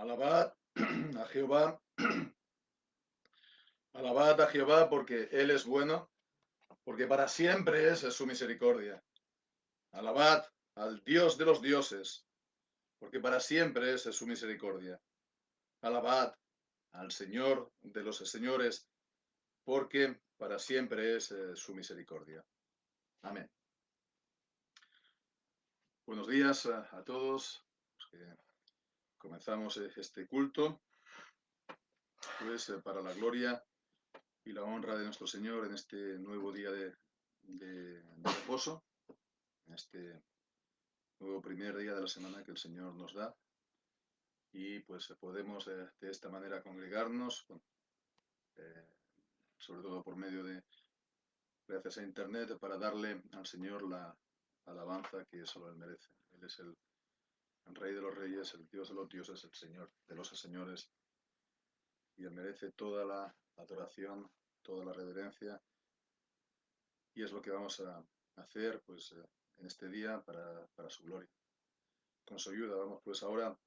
Alabad a Jehová, alabad a Jehová porque Él es bueno, porque para siempre es su misericordia. Alabad al Dios de los dioses, porque para siempre es su misericordia. Alabad al Señor de los señores, porque para siempre es su misericordia. Amén. Buenos días a todos. Comenzamos este culto, pues para la gloria y la honra de nuestro Señor en este nuevo día de reposo, en este nuevo primer día de la semana que el Señor nos da. Y pues podemos de esta manera congregarnos, eh, sobre todo por medio de, gracias a Internet, para darle al Señor la alabanza que solo Él merece. Él es el Rey de los Reyes, el Dios de los dioses, el Señor de los señores, y Él merece toda la adoración, toda la reverencia, y es lo que vamos a hacer pues en este día para su gloria. Con su ayuda vamos pues ahora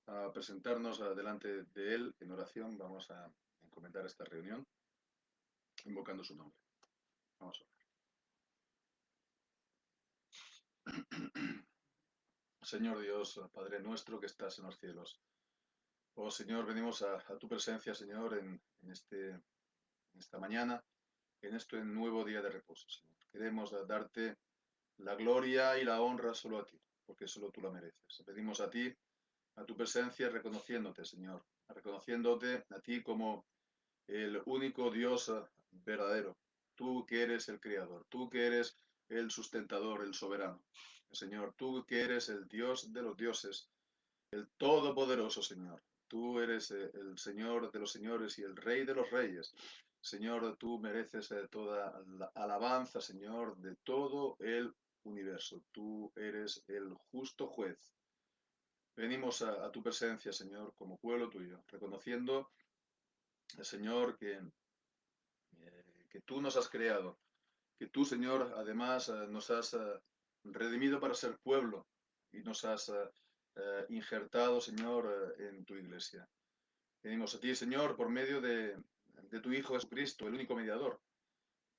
a presentarnos delante de Él en oración. Vamos a encomendar esta reunión invocando su nombre. Vamos a orar. Señor Dios, Padre nuestro que estás en los cielos. Oh Señor, venimos a tu presencia, Señor, en esta mañana, en este nuevo día de reposo, Señor. Queremos darte la gloria y la honra solo a ti, porque solo tú la mereces. Pedimos a ti, a tu presencia, reconociéndote, Señor, reconociéndote a ti como el único Dios verdadero. Tú que eres el Creador, tú que eres el sustentador, el soberano. Señor, tú que eres el Dios de los dioses, el Todopoderoso, Señor. Tú eres el Señor de los señores y el Rey de los reyes. Señor, tú mereces toda la alabanza, Señor, de todo el universo. Tú eres el justo juez. Venimos a tu presencia, Señor, como pueblo tuyo, reconociendo, Señor, que tú nos has creado, que tú, Señor, además nos has redimido para ser pueblo y nos has injertado, Señor, en tu iglesia. Venimos a ti, Señor, por medio de tu Hijo Jesucristo, el único mediador,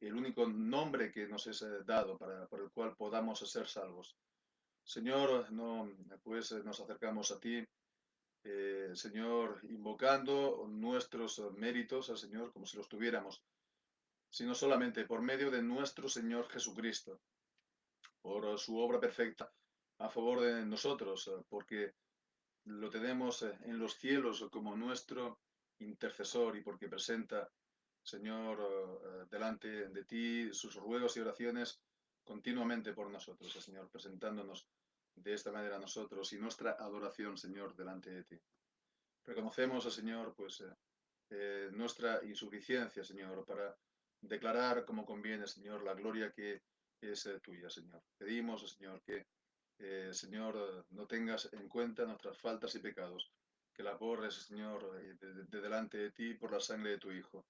el único nombre que nos es dado por el cual podamos ser salvos. Señor, no, pues nos acercamos a ti, Señor, invocando nuestros méritos al Señor como si los tuviéramos, sino solamente por medio de nuestro Señor Jesucristo, por su obra perfecta a favor de nosotros, porque lo tenemos en los cielos como nuestro intercesor y porque presenta, Señor, delante de ti sus ruegos y oraciones continuamente por nosotros, Señor, presentándonos de esta manera a nosotros y nuestra adoración, Señor, delante de ti. Reconocemos, Señor, pues nuestra insuficiencia, Señor, para declarar como conviene, Señor, la gloria que es tuya, Señor. Pedimos, Señor, que, Señor, no tengas en cuenta nuestras faltas y pecados, que las borres, Señor, de delante de ti por la sangre de tu Hijo.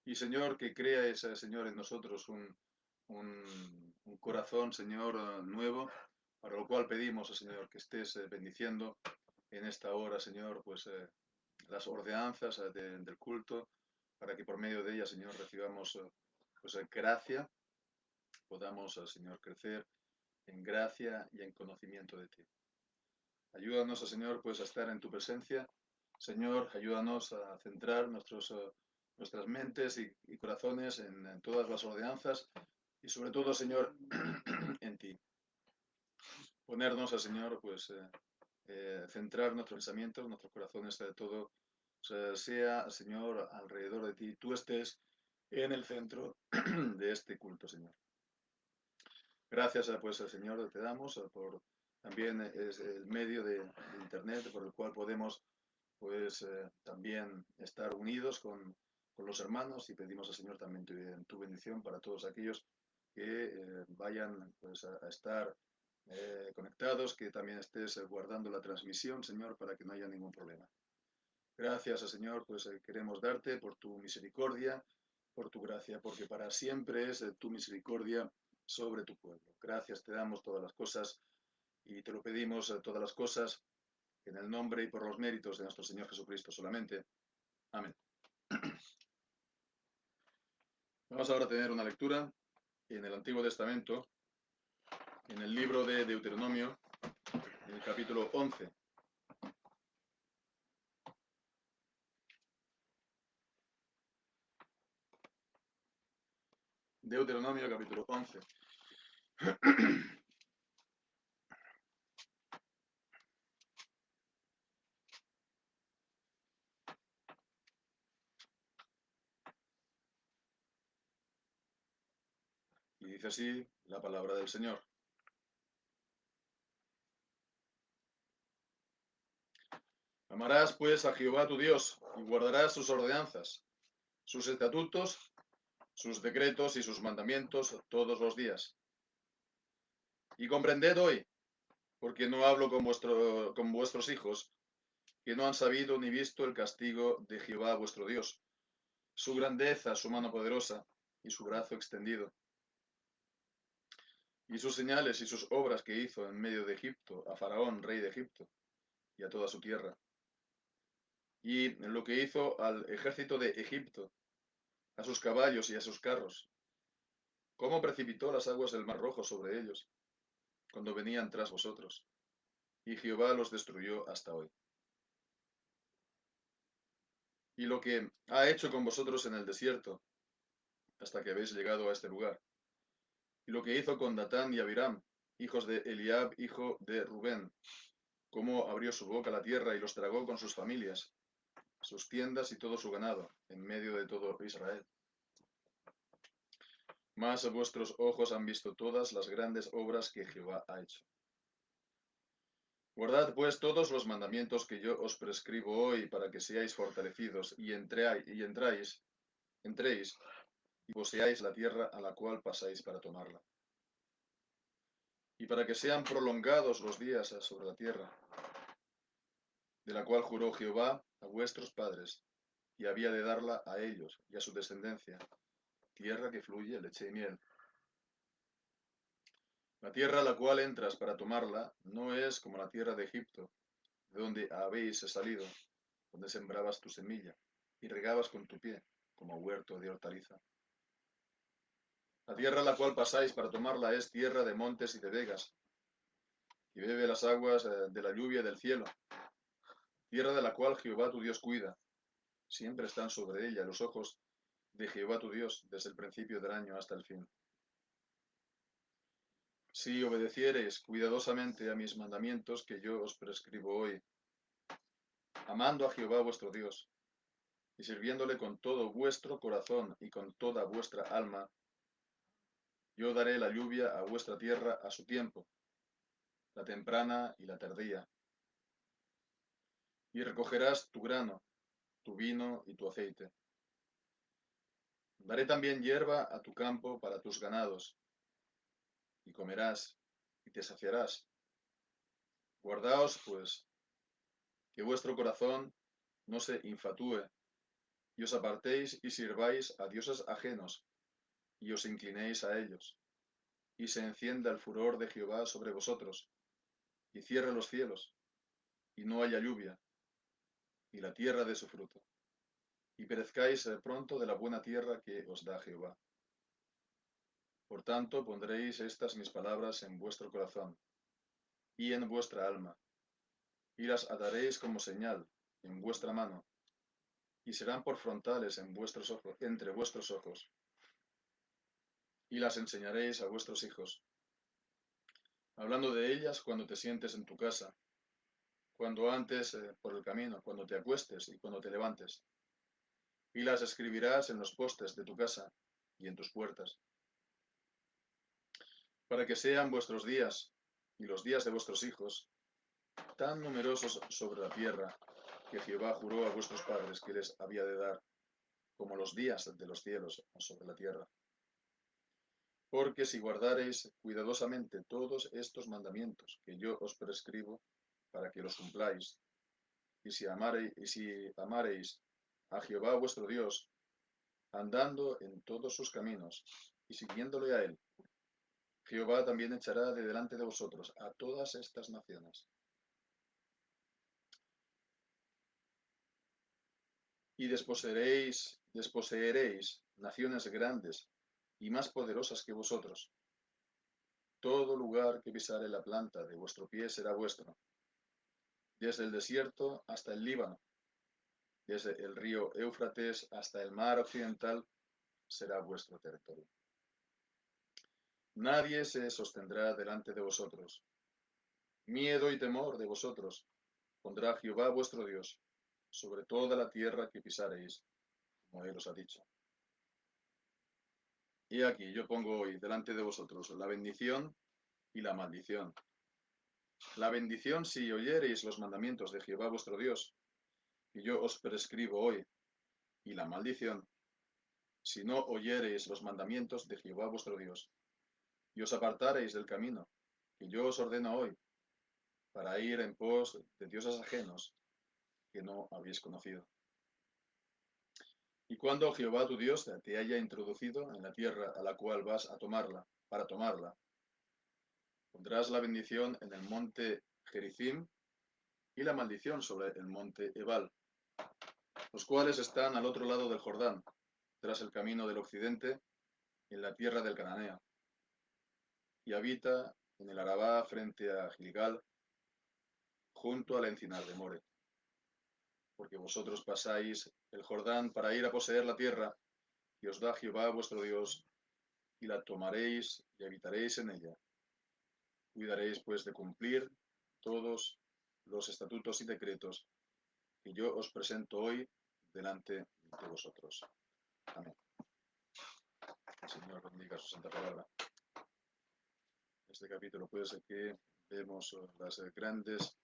Y, Señor, que crees, Señor, en nosotros un corazón, Señor, nuevo, para lo cual pedimos, Señor, que estés bendiciendo en esta hora, Señor, pues las ordenanzas del culto, para que por medio de ellas, Señor, recibamos pues, gracia, podamos, Señor, crecer en gracia y en conocimiento de ti. Ayúdanos, Señor, pues a estar en tu presencia. Señor, ayúdanos a centrar nuestras mentes y corazones en todas las ordenanzas y sobre todo, Señor, en ti. Ponernos, Señor, pues centrar nuestros pensamientos, nuestros corazones de todo sea, Señor, alrededor de ti, tú estés en el centro de este culto, Señor. Gracias, pues, Señor, te damos por también es el medio de Internet por el cual podemos, pues, también estar unidos con los hermanos y pedimos al Señor también tu bendición para todos aquellos que vayan, pues, a estar conectados, que también estés guardando la transmisión, Señor, para que no haya ningún problema. Gracias, Señor, pues queremos darte por tu misericordia, por tu gracia, porque para siempre es tu misericordia sobre tu pueblo. Gracias te damos todas las cosas y te lo pedimos todas las cosas en el nombre y por los méritos de nuestro Señor Jesucristo solamente. Amén. Vamos ahora a tener una lectura en el Antiguo Testamento, en el libro de Deuteronomio, en el capítulo 11. Deuteronomio, capítulo 11. Y dice así la palabra del Señor. Amarás pues a Jehová tu Dios y guardarás sus ordenanzas, sus estatutos, sus decretos y sus mandamientos todos los días. Y comprended hoy, porque no hablo con vuestros hijos, que no han sabido ni visto el castigo de Jehová vuestro Dios, su grandeza, su mano poderosa y su brazo extendido, y sus señales y sus obras que hizo en medio de Egipto, a Faraón, rey de Egipto, y a toda su tierra, y lo que hizo al ejército de Egipto, a sus caballos y a sus carros, cómo precipitó las aguas del mar Rojo sobre ellos, cuando venían tras vosotros, y Jehová los destruyó hasta hoy. Y lo que ha hecho con vosotros en el desierto, hasta que habéis llegado a este lugar, y lo que hizo con Datán y Abiram, hijos de Eliab, hijo de Rubén, cómo abrió su boca a la tierra y los tragó con sus familias, sus tiendas y todo su ganado, en medio de todo Israel. Mas vuestros ojos han visto todas las grandes obras que Jehová ha hecho. Guardad pues todos los mandamientos que yo os prescribo hoy para que seáis fortalecidos y entréis y poseáis la tierra a la cual pasáis para tomarla. Y para que sean prolongados los días sobre la tierra, de la cual juró Jehová a vuestros padres, y había de darla a ellos y a su descendencia, tierra que fluye leche y miel. La tierra a la cual entras para tomarla no es como la tierra de Egipto, de donde habéis salido, donde sembrabas tu semilla y regabas con tu pie, como huerto de hortaliza. La tierra a la cual pasáis para tomarla es tierra de montes y de vegas, y bebe las aguas de la lluvia del cielo, tierra de la cual Jehová tu Dios cuida. Siempre están sobre ella los ojos de Jehová tu Dios, desde el principio del año hasta el fin. Si obedeciereis cuidadosamente a mis mandamientos que yo os prescribo hoy, amando a Jehová vuestro Dios, y sirviéndole con todo vuestro corazón y con toda vuestra alma, yo daré la lluvia a vuestra tierra a su tiempo, la temprana y la tardía, y recogerás tu grano, tu vino y tu aceite. Daré también hierba a tu campo para tus ganados, y comerás, y te saciarás. Guardaos, pues, que vuestro corazón no se infatúe, y os apartéis y sirváis a dioses ajenos, y os inclinéis a ellos, y se encienda el furor de Jehová sobre vosotros, y cierre los cielos, y no haya lluvia, y la tierra dé su fruto, y perezcáis pronto de la buena tierra que os da Jehová. Por tanto, pondréis estas mis palabras en vuestro corazón y en vuestra alma, y las ataréis como señal en vuestra mano, y serán por frontales en vuestros ojos, entre vuestros ojos, y las enseñaréis a vuestros hijos, hablando de ellas cuando te sientes en tu casa, cuando antes por el camino, cuando te acuestes y cuando te levantes, y las escribirás en los postes de tu casa y en tus puertas, para que sean vuestros días y los días de vuestros hijos tan numerosos sobre la tierra que Jehová juró a vuestros padres que les había de dar, como los días de los cielos sobre la tierra. Porque si guardareis cuidadosamente todos estos mandamientos que yo os prescribo, para que los cumpláis, y si amareis a Jehová vuestro Dios, andando en todos sus caminos y siguiéndole a él, Jehová también echará de delante de vosotros a todas estas naciones. y desposeeréis naciones grandes y más poderosas que vosotros. Todo lugar que pisare la planta de vuestro pie será vuestro, desde el desierto hasta el Líbano, desde el río Éufrates hasta el mar occidental será vuestro territorio. Nadie se sostendrá delante de vosotros. Miedo y temor de vosotros pondrá Jehová vuestro Dios sobre toda la tierra que pisareis, como él os ha dicho. Y aquí yo pongo hoy delante de vosotros la bendición y la maldición. La bendición si oyereis los mandamientos de Jehová vuestro Dios, que yo os prescribo hoy, y la maldición si no oyereis los mandamientos de Jehová vuestro Dios, y os apartareis del camino que yo os ordeno hoy, para ir en pos de dioses ajenos que no habéis conocido. Y cuando Jehová tu Dios te haya introducido en la tierra a la cual vas a tomarla, para tomarla, pondrás la bendición en el monte Gerizim y la maldición sobre el monte Ebal, los cuales están al otro lado del Jordán, tras el camino del occidente, en la tierra del Cananeo, y habita en el Arabá frente a Gilgal, junto al encinar de More. Porque vosotros pasáis el Jordán para ir a poseer la tierra que os da Jehová vuestro Dios, y la tomaréis y habitaréis en ella. Cuidaréis pues de cumplir todos los estatutos y decretos que yo os presento hoy delante de vosotros. Amén. El Señor bendiga su santa palabra. Este capítulo puede ser que vemos las grandes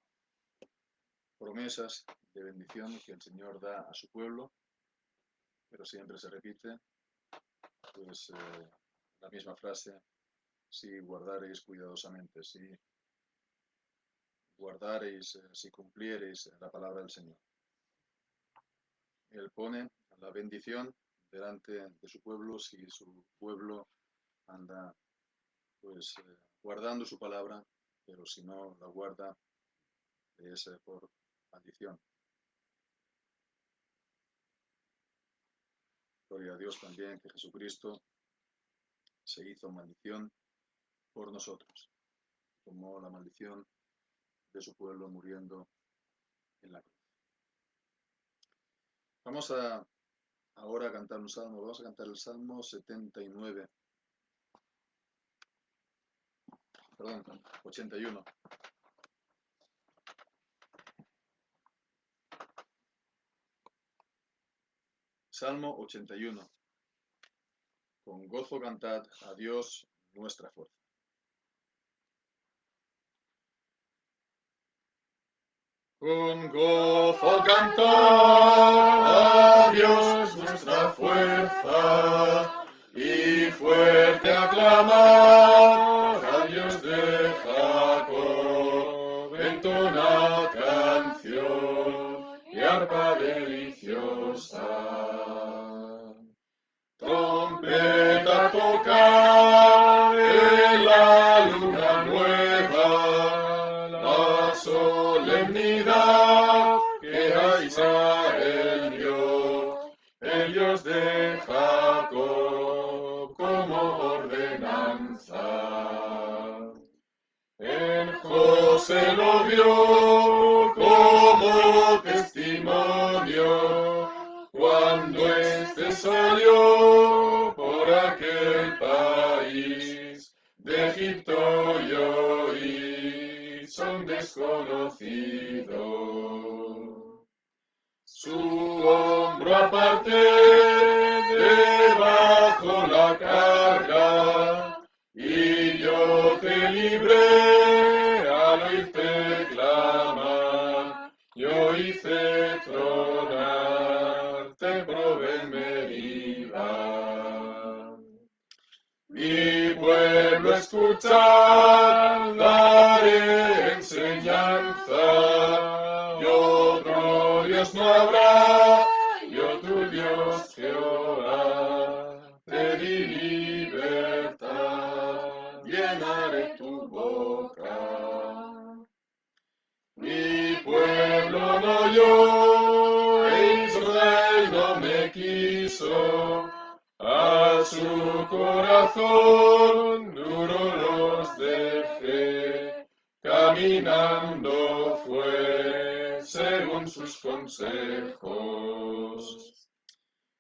promesas de bendición que el Señor da a su pueblo, pero siempre se repite pues la misma frase: si guardareis cuidadosamente, si guardareis, si cumpliereis la palabra del Señor. Él pone la bendición delante de su pueblo si su pueblo anda pues guardando su palabra, pero si no la guarda es por maldición. Gloria a Dios también que Jesucristo se hizo maldición por nosotros. Tomó la maldición de su pueblo muriendo en la cruz. Vamos a ahora a cantar un salmo. Vamos a cantar el Salmo 79. Perdón, 81. Salmo 81. Con gozo cantad a Dios nuestra fuerza. Con gozo cantad a Dios nuestra fuerza, y fuerte aclamad a Dios de Jacob. Entonad canción y arpa deliciosa. Trompeta tocar en la luna nueva, la solemnidad que a Israel dio, el Dios de Jacob, como ordenanza. En José lo vio como testimonio, cuando éste salió por aquel país, de Egipto y oí, son desconocidos. Su hombro aparté debajo la carga, y yo te libré al oírte clamar. Yo hice tronar, te probé en Meribá. Mi pueblo escuchad, daré enseñanza. Y otro Dios no habrá, yo tu Dios Jehová. Te di libertad, llenaré tu boca. Mi pueblo no oyó, Israel corazón duro los de fe, caminando fue según sus consejos.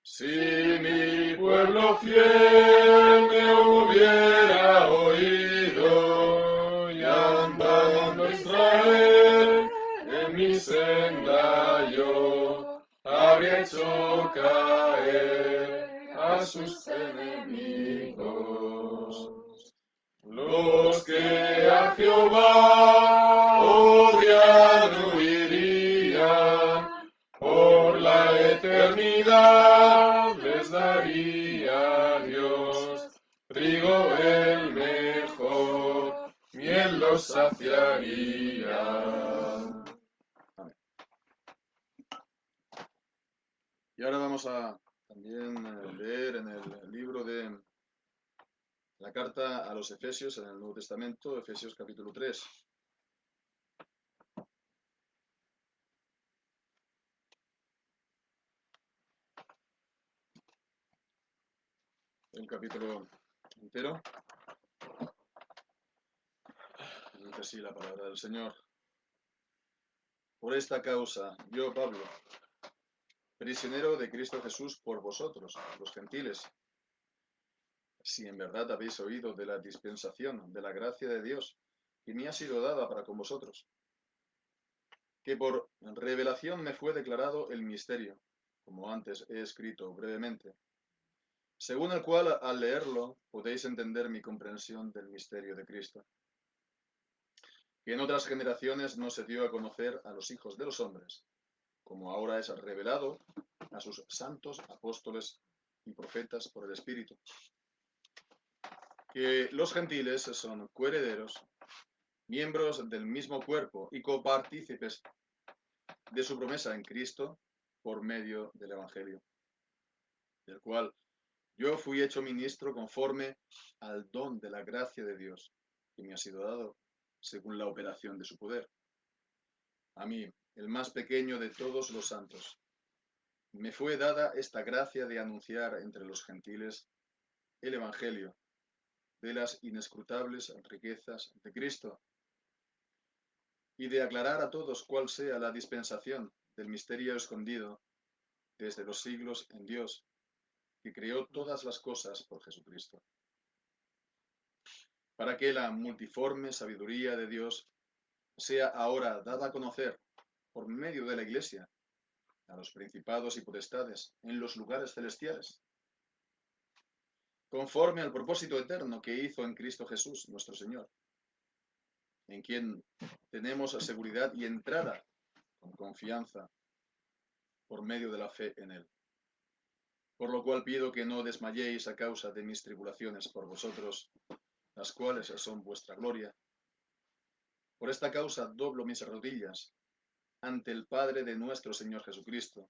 Si mi pueblo fiel me hubiera oído y andando Israel en mi senda yo habría hecho caer a sus enemigos. Los que a Jehová odian huirían, por la eternidad les daría Dios trigo el mejor, miel los saciaría. Amén. Y ahora vamos a también leer en el libro de la carta a los Efesios, en el Nuevo Testamento, Efesios capítulo 3. El capítulo entero. Dice así la palabra del Señor. Por esta causa, yo, Pablo, prisionero de Cristo Jesús por vosotros, los gentiles, si en verdad habéis oído de la dispensación de la gracia de Dios que me ha sido dada para con vosotros, que por revelación me fue declarado el misterio, como antes he escrito brevemente, según el cual al leerlo podéis entender mi comprensión del misterio de Cristo, que en otras generaciones no se dio a conocer a los hijos de los hombres, como ahora es revelado a sus santos apóstoles y profetas por el Espíritu, que los gentiles son coherederos, miembros del mismo cuerpo y copartícipes de su promesa en Cristo por medio del Evangelio, del cual yo fui hecho ministro conforme al don de la gracia de Dios que me ha sido dado según la operación de su poder. A mí, el más pequeño de todos los santos, me fue dada esta gracia de anunciar entre los gentiles el Evangelio de las inescrutables riquezas de Cristo y de aclarar a todos cuál sea la dispensación del misterio escondido desde los siglos en Dios, que creó todas las cosas por Jesucristo, para que la multiforme sabiduría de Dios sea ahora dada a conocer por medio de la Iglesia a los principados y potestades en los lugares celestiales, conforme al propósito eterno que hizo en Cristo Jesús, nuestro Señor, en quien tenemos seguridad y entrada con confianza por medio de la fe en Él. Por lo cual pido que no desmayéis a causa de mis tribulaciones por vosotros, las cuales son vuestra gloria. Por esta causa doblo mis rodillas ante el Padre de nuestro Señor Jesucristo,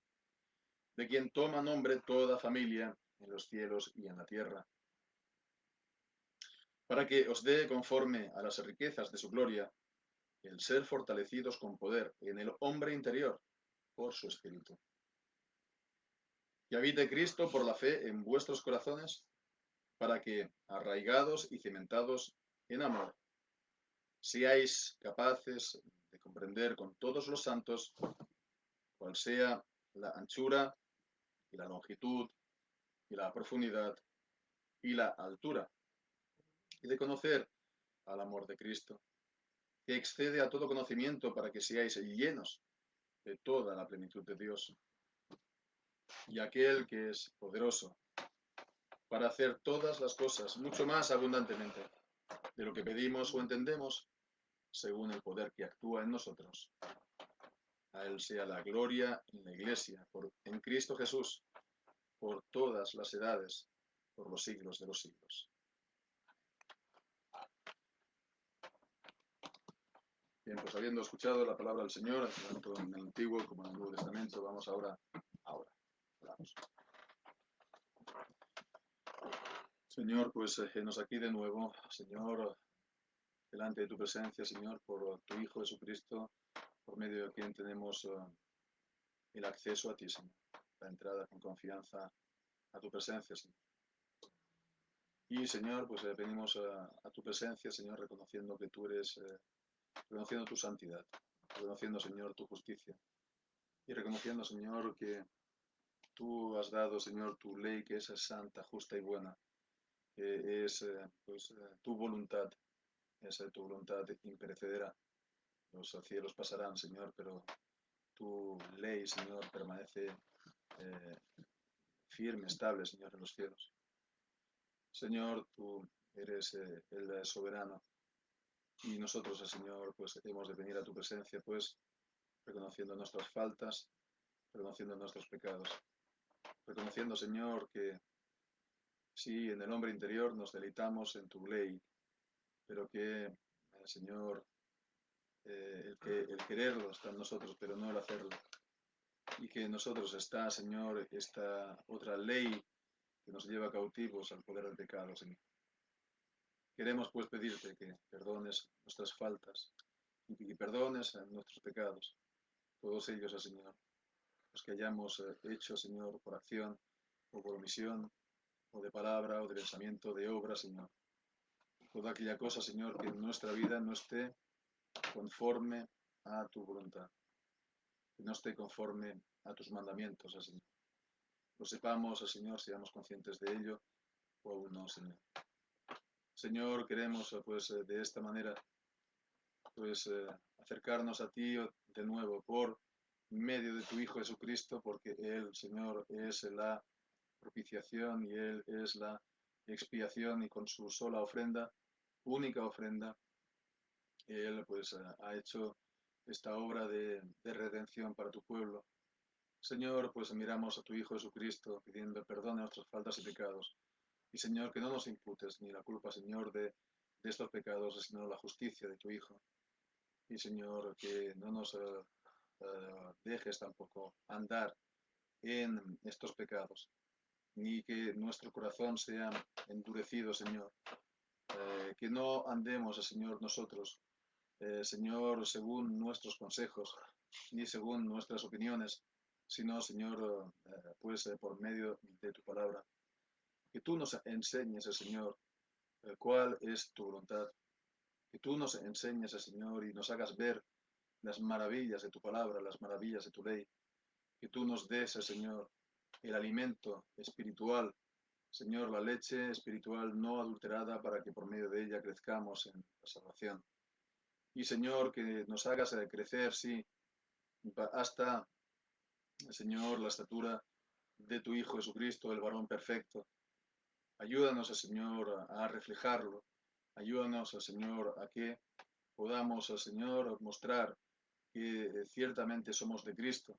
de quien toma nombre toda familia en los cielos y en la tierra, para que os dé conforme a las riquezas de su gloria el ser fortalecidos con poder en el hombre interior por su Espíritu. Que habite Cristo por la fe en vuestros corazones, para que, arraigados y cimentados en amor, seáis capaces de comprender con todos los santos cuál sea la anchura y la longitud y la profundidad y la altura, y de conocer al amor de Cristo, que excede a todo conocimiento, para que seáis llenos de toda la plenitud de Dios. Y aquel que es poderoso para hacer todas las cosas mucho más abundantemente de lo que pedimos o entendemos, según el poder que actúa en nosotros. A Él sea la gloria en la Iglesia, en Cristo Jesús, por todas las edades, por los siglos de los siglos. Bien, pues habiendo escuchado la palabra del Señor, tanto en el Antiguo como en el Nuevo Testamento, vamos ahora. Oramos. Señor, pues nos aquí de nuevo, Señor, delante de tu presencia, Señor, por tu Hijo Jesucristo, por medio de quien tenemos el acceso a ti, Señor, la entrada con confianza a tu presencia, Señor. Y Señor, pues venimos a tu presencia, Señor, reconociendo que tú eres, reconociendo tu santidad, reconociendo, Señor, tu justicia. Y reconociendo, Señor, que tú has dado, Señor, tu ley que es santa, justa y buena, que es pues, tu voluntad, es tu voluntad imperecedera. Los cielos pasarán, Señor, pero tu ley, Señor, permanece eh, firme, estable, Señor, en los cielos. Señor, tú eres el soberano y nosotros, Señor, pues hemos de venir a tu presencia, pues reconociendo nuestras faltas, reconociendo nuestros pecados, reconociendo, Señor, que sí, en el hombre interior nos deleitamos en tu ley, pero que, Señor, el quererlo está en nosotros, pero no el hacerlo. Y que en nosotros está, Señor, esta otra ley que nos lleva cautivos al poder del pecado, Señor. Queremos pues pedirte que perdones nuestras faltas y que perdones nuestros pecados, todos ellos, Señor, los que hayamos hecho, Señor, por acción o por omisión, o de palabra, o de pensamiento, de obra, Señor. Toda aquella cosa, Señor, que en nuestra vida no esté conforme a tu voluntad, que no esté conforme a tus mandamientos, Señor. Lo sepamos, Señor, seamos conscientes de ello, o aún no, Señor. Señor, queremos, pues, de esta manera, pues, acercarnos a ti de nuevo por medio de tu Hijo Jesucristo, porque Él, Señor, es la propiciación y Él es la expiación y con su sola ofrenda, única ofrenda, Él pues ha hecho esta obra de redención para tu pueblo. Señor, pues miramos a tu Hijo Jesucristo pidiendo perdón de nuestras faltas y pecados. Y Señor, que no nos imputes ni la culpa, Señor, de estos pecados, sino la justicia de tu Hijo. Y Señor, que no nos dejes tampoco andar en estos pecados, ni que nuestro corazón sea endurecido, Señor. Que no andemos, Señor, nosotros, Señor, según nuestros consejos, ni según nuestras opiniones, sino, Señor, pues por medio de tu palabra. Que tú nos enseñes, Señor, cuál es tu voluntad. Que tú nos enseñes, Señor, y nos hagas ver las maravillas de tu palabra, las maravillas de tu ley. Que tú nos des, Señor, el alimento espiritual, Señor, la leche espiritual no adulterada para que por medio de ella crezcamos en la salvación. Y Señor, que nos hagas crecer, sí, hasta, Señor, la estatura de tu Hijo Jesucristo, el varón perfecto. Ayúdanos, Señor, a reflejarlo. Ayúdanos, Señor, a que podamos, Señor, mostrar que ciertamente somos de Cristo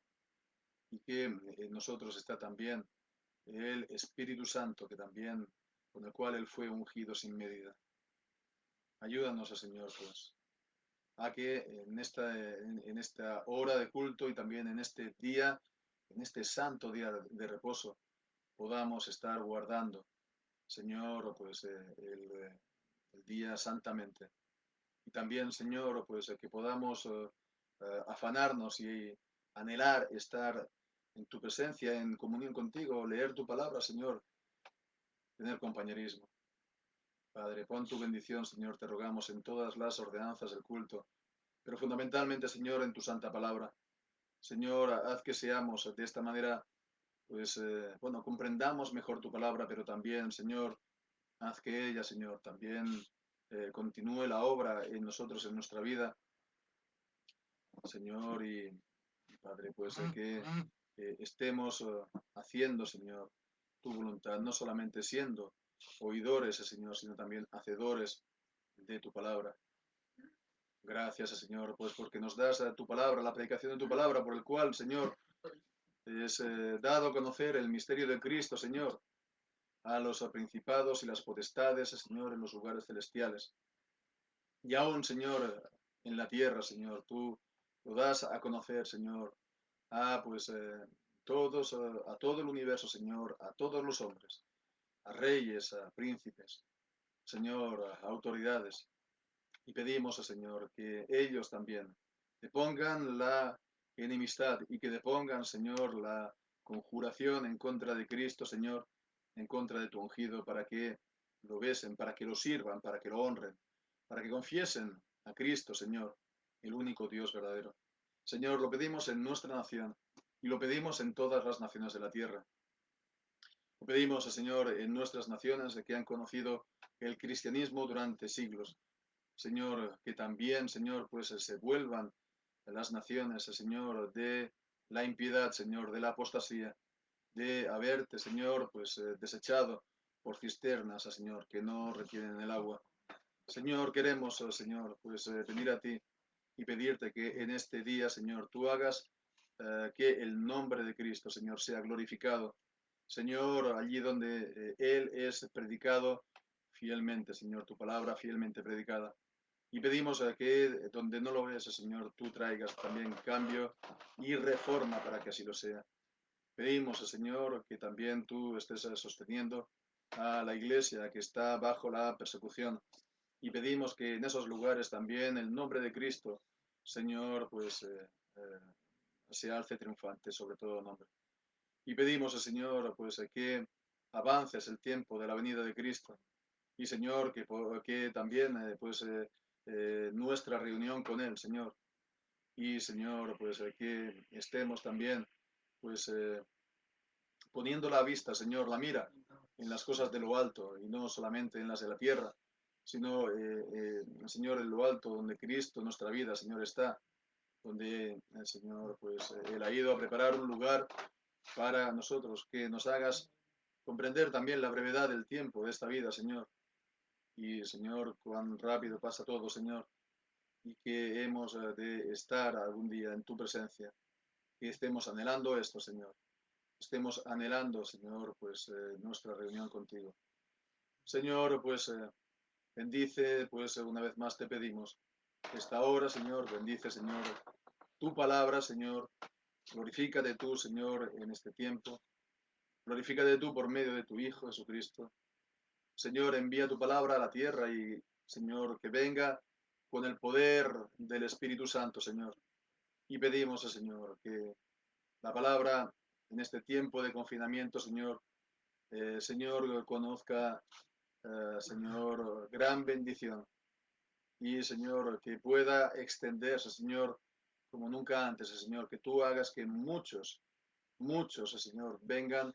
y que en nosotros está también el Espíritu Santo, que también, con el cual Él fue ungido sin medida. Ayúdanos, Señor, pues, a que en esta hora de culto y también en este día, en este santo día de reposo, podamos estar guardando, Señor, pues el día santamente. Y también, Señor, pues que podamos afanarnos y anhelar estar en tu presencia, en comunión contigo, leer tu palabra, Señor, tener compañerismo. Padre, pon tu bendición, Señor, te rogamos en todas las ordenanzas del culto, pero fundamentalmente, Señor, en tu santa palabra. Señor, haz que seamos de esta manera, pues, bueno, comprendamos mejor tu palabra, pero también, Señor, haz que ella, Señor, también continúe la obra en nosotros, en nuestra vida, Señor, y Padre, pues que estemos haciendo, Señor, tu voluntad, no solamente siendo oidores, Señor, sino también hacedores de tu palabra. Gracias, Señor, pues porque nos das tu palabra, la predicación de tu palabra, por el cual, Señor, es dado a conocer el misterio de Cristo, Señor, a los principados y las potestades, Señor, en los lugares celestiales. Y aún, Señor, en la tierra, Señor, tú lo das a conocer, Señor, a pues todos, a todo el universo, Señor, a todos los hombres, a reyes, a príncipes, Señor, a autoridades. Y pedimos, Señor, que ellos también depongan la enemistad y que depongan, Señor, la conjuración en contra de Cristo, Señor, en contra de tu ungido, para que lo besen, para que lo sirvan, para que lo honren, para que confiesen a Cristo, Señor, el único Dios verdadero. Señor, lo pedimos en nuestra nación y lo pedimos en todas las naciones de la tierra. Lo pedimos, Señor, en nuestras naciones que han conocido el cristianismo durante siglos. Señor, que también, Señor, pues se vuelvan las naciones, Señor, de la impiedad, Señor, de la apostasía, de haberte, Señor, pues desechado por cisternas, Señor, que no retienen el agua. Señor, queremos, Señor, pues venir a ti y pedirte que en este día, Señor, tú hagas que el nombre de Cristo, Señor, sea glorificado. Señor, allí donde Él es predicado fielmente, Señor, tu palabra fielmente predicada. Y pedimos que donde no lo ves, Señor, tú traigas también cambio y reforma para que así lo sea. Pedimos, Señor, que también tú estés sosteniendo a la iglesia que está bajo la persecución. Y pedimos que en esos lugares también el nombre de Cristo, Señor, pues se alce triunfante sobre todo nombre. Y pedimos, Señor, pues que avances el tiempo de la venida de Cristo. Y, Señor, que también, pues, nuestra reunión con Él, Señor. Y, Señor, pues que estemos también, pues, poniendo la vista, Señor, la mira en las cosas de lo alto y no solamente en las de la tierra, sino, Señor, en lo alto donde Cristo, nuestra vida, Señor, está, donde el Señor, pues, Él ha ido a preparar un lugar para nosotros, que nos hagas comprender también la brevedad del tiempo de esta vida, Señor. Y, Señor, cuán rápido pasa todo, Señor, y que hemos de estar algún día en tu presencia, que estemos anhelando esto, Señor. Estemos anhelando, Señor, pues nuestra reunión contigo. Señor, pues bendice, pues una vez más te pedimos esta hora, Señor, bendice, Señor, tu palabra, Señor, glorifícate tú, Señor, en este tiempo, glorifícate tú por medio de tu Hijo Jesucristo. Señor, envía tu palabra a la tierra y, Señor, que venga con el poder del Espíritu Santo, Señor. Y pedimos, Señor, que la palabra en este tiempo de confinamiento, Señor, Señor, conozca, Señor, gran bendición. Y, Señor, que pueda extenderse, Señor, como nunca antes, Señor, que tú hagas que muchos, Señor, vengan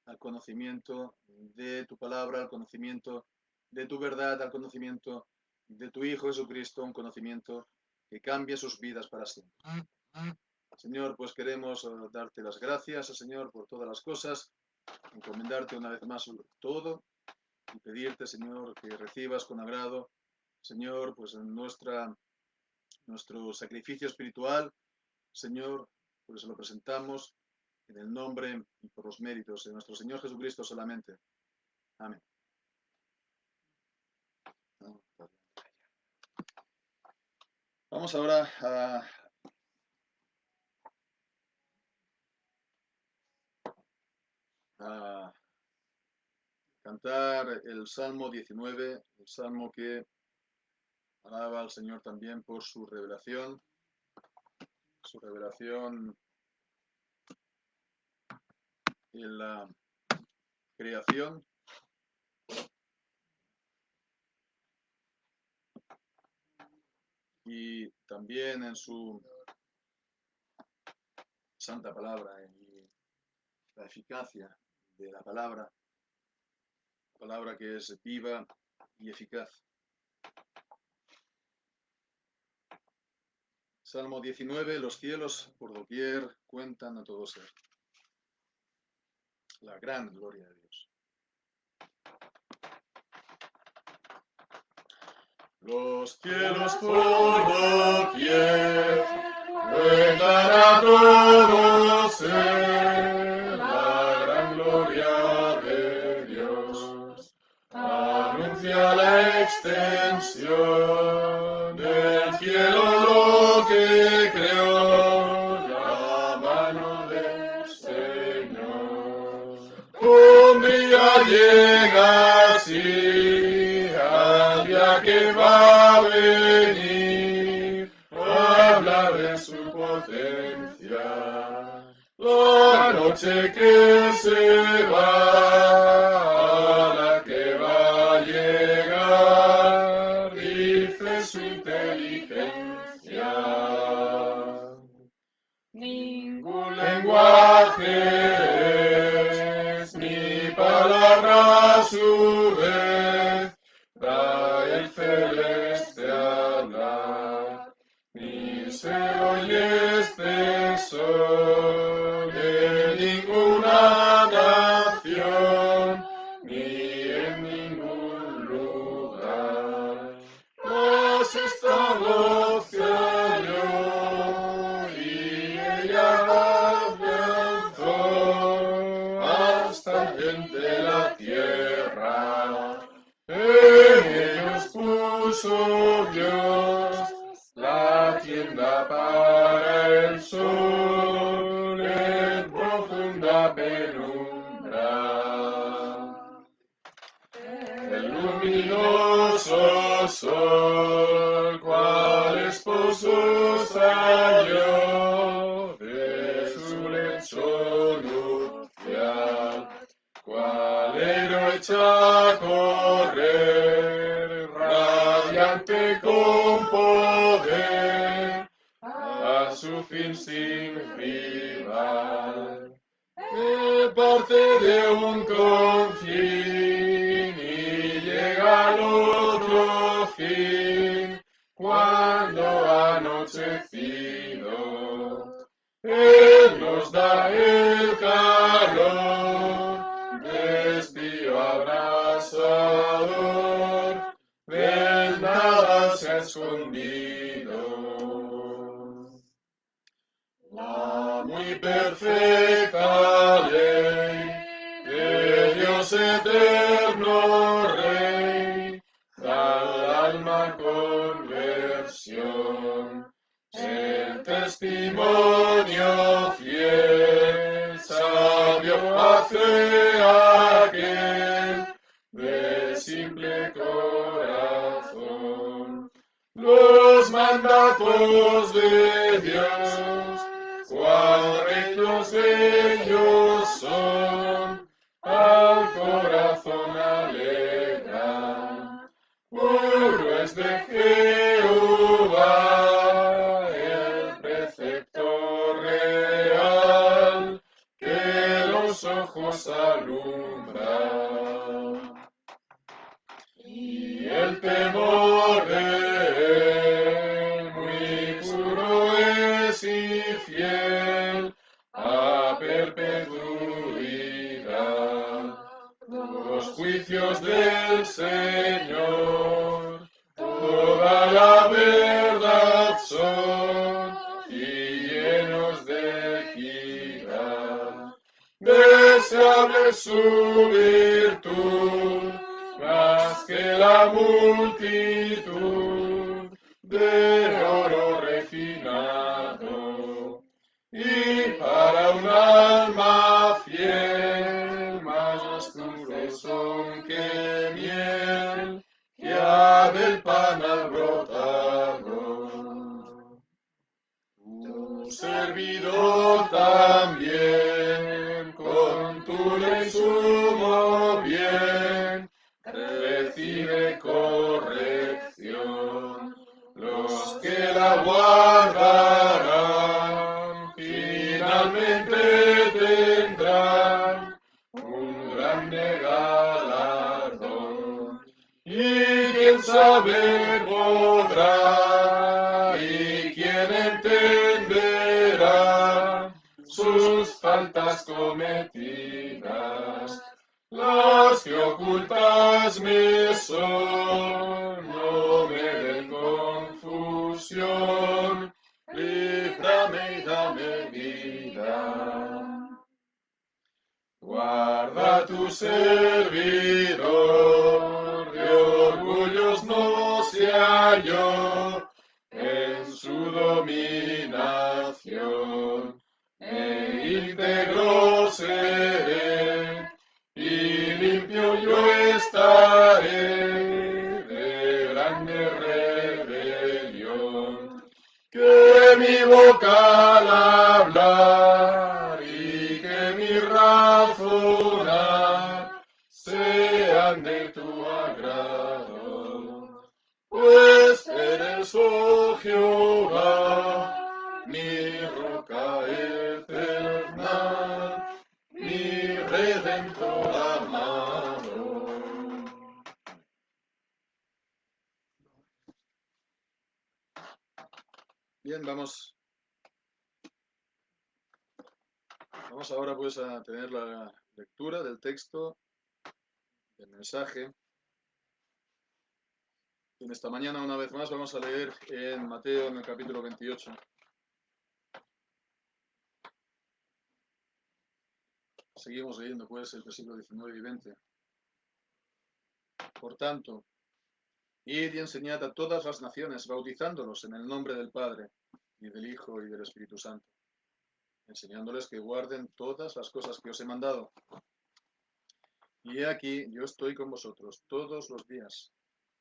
al conocimiento de tu palabra, al conocimiento de tu verdad, al conocimiento de tu Hijo Jesucristo, un conocimiento que cambie sus vidas para siempre. Señor, pues queremos darte las gracias, Señor, por todas las cosas, encomendarte una vez más todo y pedirte, Señor, que recibas con agrado, Señor, pues en nuestro sacrificio espiritual, Señor, pues lo presentamos en el nombre y por los méritos de nuestro Señor Jesucristo solamente. Amén. Vamos ahora a cantar el Salmo 19, el Salmo que alaba al Señor también por su revelación en la creación. Y también en su santa palabra y la eficacia de la palabra que es viva y eficaz. Salmo 19, los cielos por doquier cuentan a todo ser la gran gloria de Dios. Los cielos por doquier cuentan a todo ser la gran gloria de Dios. Anuncia la extensión del cielo lo que creó, la mano del Señor. Un día llega así, al día que va a venir, habla de su potencia. La noche que se va, a la que va a llegar. mensajes, mi palabra a su vez trae el celeste hablar. Ni se oye este son de ninguna nación, ni en ningún lugar. Mas esta voz se halló y ella afianzó hasta el fin de la tierra. En ellos puso Dios la tienda para el sol en profunda penumbra. El luminoso sol, cual esposo salió de su lecho nupcial, cual héroe echa a correr, radiante con poder, a su fin sin rival. Que parte de un confín y llega al otro fin, cuando anochecido Él nos da el calor de estío abrasador, del nada se ha escondido. La muy perfecta ley de Dios eterno Rey, da al alma conversión, el testimonio fiel, sabio hace aquel de simple corazón. Los mandatos de Dios, cuán rectos ellos son, al corazón alegran. Puro es de Jehová el precepto real, que los ojos alumbra. Y el temor de él muy puro es y fiel a perpetuidad. Los juicios del Señor toda la verdad son y llenos de equidad. Deseable su virtud, más que la multitud de oro refinado, y para un alma fiel, más dulces son que miel, que ha del panal brotado. Tu servidor también, con tu ley sumo bien, recibe corrección. Los que la guardarán finalmente tendrán un grande galardón. Y quien saber podrá y quien entenderá sus faltas cometidas. Las que ocultas me son, no me den confusión, líbrame y dame vida. Guarda tu servidor, de orgullos no sea yo, en su dominación, íntegro seré, y limpio yo estaré de grande rebelión. Que mi boca al hablar y que mi razonar sean de tu agrado, pues eres, oh Jehová, mi roca eterna. Bien, vamos ahora pues a tener la lectura del texto, del mensaje. En esta mañana, una vez más, vamos a leer en Mateo, en el capítulo 28. Seguimos leyendo pues el versículo 19 y 20. Por tanto, id y enseñad a todas las naciones, bautizándolos en el nombre del Padre, y del Hijo, y del Espíritu Santo, enseñándoles que guarden todas las cosas que os he mandado. Y he aquí, yo estoy con vosotros todos los días,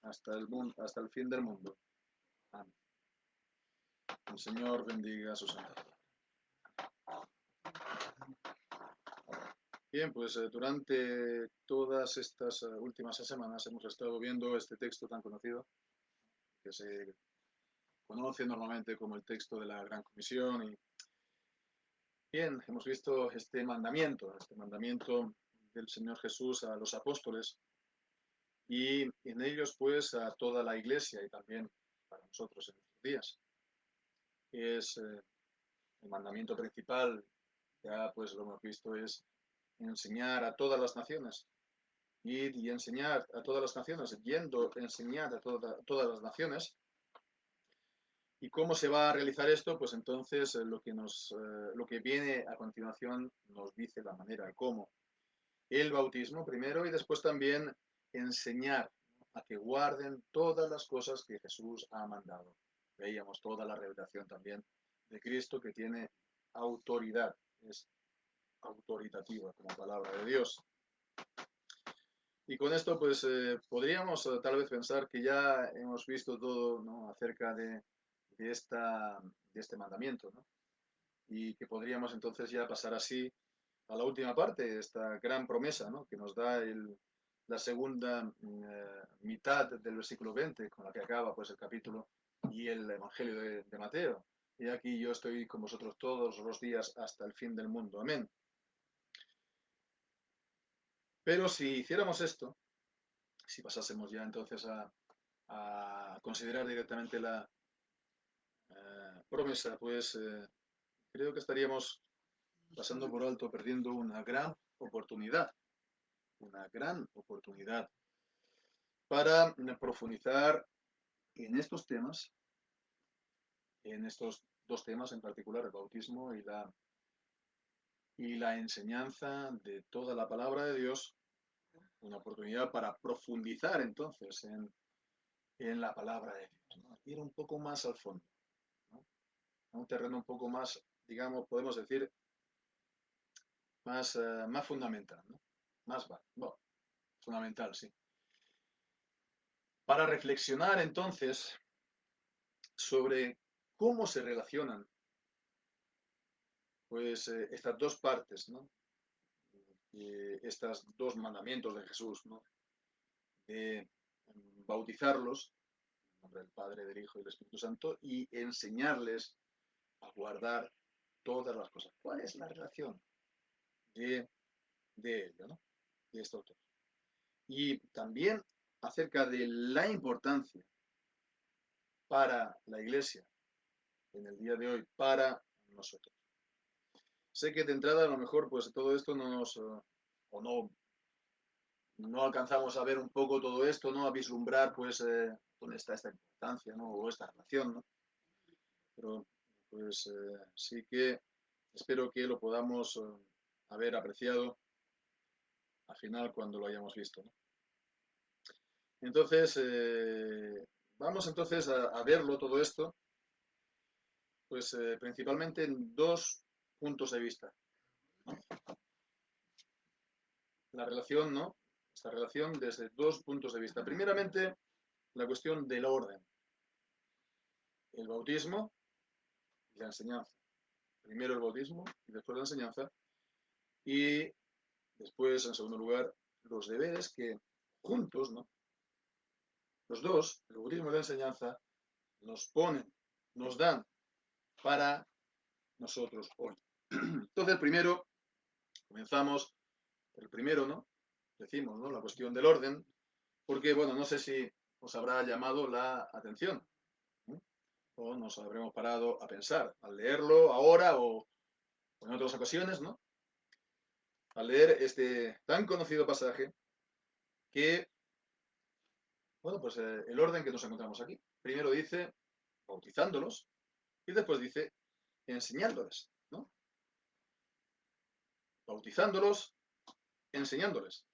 hasta el fin del mundo. Amén. El Señor bendiga a su santo. Bien, pues durante todas estas últimas semanas hemos estado viendo este texto tan conocido, que se conoce normalmente como el texto de la Gran Comisión. Y bien, hemos visto este mandamiento del Señor Jesús a los apóstoles y en ellos pues a toda la iglesia y también para nosotros en nuestros días. Es el mandamiento principal, ya pues lo hemos visto, es enseñar a todas las naciones. Ir y enseñar a todas las naciones, yendo a enseñar a todas las naciones. ¿Y cómo se va a realizar esto? Pues entonces lo que viene a continuación nos dice la manera, el cómo. El bautismo primero y después también enseñar a que guarden todas las cosas que Jesús ha mandado. Veíamos toda la revelación también de Cristo que tiene autoridad, es autoritativa como palabra de Dios. Y con esto, pues podríamos tal vez pensar que ya hemos visto todo, ¿no?, acerca de, esta, de este mandamiento, ¿no? Y que podríamos entonces ya pasar así a la última parte, esta gran promesa, ¿no?, que nos da la segunda mitad del versículo 20, con la que acaba pues el capítulo y el Evangelio de Mateo. Y aquí yo estoy con vosotros todos los días hasta el fin del mundo. Amén. Pero si hiciéramos esto, si pasásemos ya entonces a considerar directamente la promesa, pues creo que estaríamos pasando por alto, perdiendo una gran oportunidad para profundizar en estos temas, en estos dos temas en particular, el bautismo y la enseñanza de toda la palabra de Dios, una oportunidad para profundizar entonces en la palabra de Dios, ¿no? Ir un poco más al fondo, ¿no?, a un terreno un poco más, digamos, podemos decir, más fundamental, ¿no? Bueno, fundamental, sí. Para reflexionar entonces sobre cómo se relacionan pues estas dos partes, ¿no? Estos dos mandamientos de Jesús, ¿no?, de bautizarlos en nombre del Padre, del Hijo y del Espíritu Santo y enseñarles a guardar todas las cosas. ¿Cuál es la relación de, de ello, ¿no?, de estos dos? Y también acerca de la importancia para la Iglesia en el día de hoy, para nosotros. Sé que de entrada a lo mejor pues todo esto no nos, o no alcanzamos a ver un poco todo esto, ¿no?, a vislumbrar pues dónde está esta importancia, ¿no?, o esta relación, ¿no? Pero pues sí que espero que lo podamos haber apreciado al final cuando lo hayamos visto, ¿no? Entonces, vamos entonces a verlo todo esto, pues principalmente en dos puntos de vista, ¿no? La relación, ¿no? Esta relación desde dos puntos de vista. Primeramente, la cuestión del orden. El bautismo y la enseñanza. Primero el bautismo y después la enseñanza. Y después, en segundo lugar, los deberes que juntos, ¿no?, los dos, el bautismo y la enseñanza, nos ponen, nos dan para nosotros hoy. Entonces, primero, comenzamos por el primero, ¿no? Decimos, ¿no?, la cuestión del orden, porque, bueno, no sé si os habrá llamado la atención, ¿no? o nos habremos parado a pensar al leerlo ahora o en otras ocasiones, ¿no? Al leer este tan conocido pasaje que, bueno, pues el orden que nos encontramos aquí. Primero dice bautizándolos y después dice enseñándoles, ¿no? Bautizándolos, enseñándoles.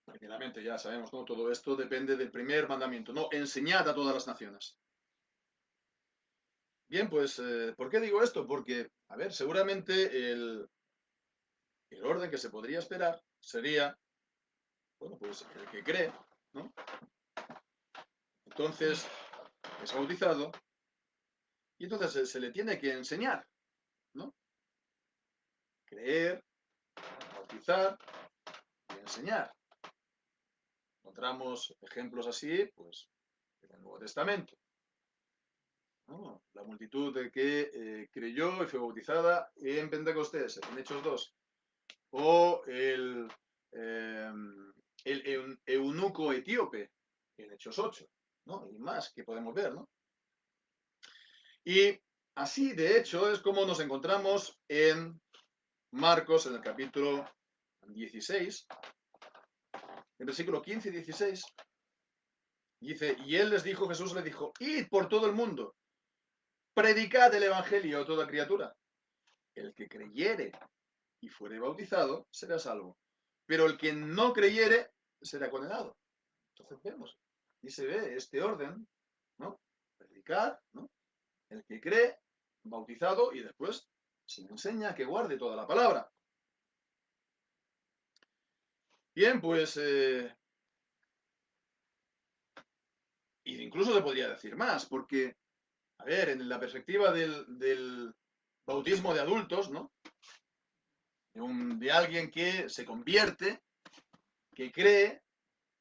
Primeramente ya sabemos, ¿no? Todo esto depende del primer mandamiento, no, enseñad a todas las naciones. Bien, pues, ¿por qué digo esto? Porque, a ver, seguramente el orden que se podría esperar sería, bueno, pues el que cree, ¿no? Entonces es bautizado y entonces se le tiene que enseñar, ¿no? Creer, bautizar y enseñar. Encontramos ejemplos así, pues, en el Nuevo Testamento, ¿no? La multitud de que creyó y fue bautizada en Pentecostés, en Hechos 2. O eh, el eunuco etíope, en Hechos 8, ¿no? Y más que podemos ver, ¿no? Y así, de hecho, es como nos encontramos en Marcos, en el capítulo 16, en versículo 15 y 16, dice, y él les dijo, Jesús les dijo, id por todo el mundo, predicad el evangelio a toda criatura. El que creyere y fuere bautizado será salvo, pero el que no creyere será condenado. Entonces vemos, y se ve este orden, ¿no? Predicar, ¿no? El que cree, bautizado, y después se le enseña que guarde toda la palabra. Bien, pues, incluso se podría decir más, porque, a ver, en la perspectiva del bautismo de adultos, ¿no? De alguien que se convierte, que cree,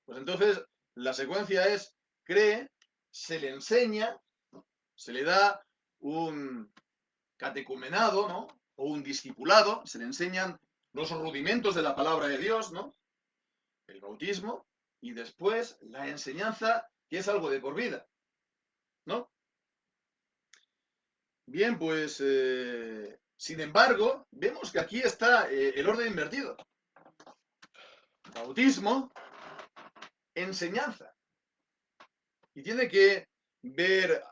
pues entonces la secuencia es cree, se le enseña, ¿no? Se le da un catecumenado, ¿no? O un discipulado, se le enseñan los rudimentos de la palabra de Dios, ¿no? El bautismo y después la enseñanza, que es algo de por vida, ¿no? Bien, pues, sin embargo, vemos que aquí está el orden invertido. Bautismo, enseñanza. Y tiene que ver,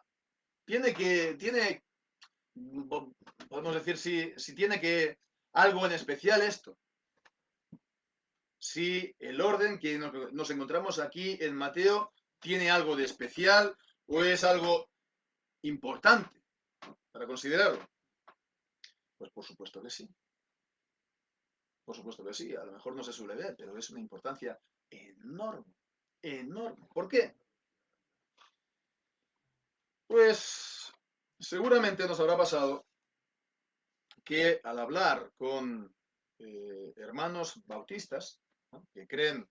podemos decir, si tiene que, algo en especial esto. Si el orden que nos encontramos aquí en Mateo tiene algo de especial o es algo importante para considerarlo. Pues por supuesto que sí. Por supuesto que sí. A lo mejor no se suele ver, pero es una importancia enorme. Enorme. ¿Por qué? Pues seguramente nos habrá pasado que al hablar con hermanos bautistas, ¿no? Que creen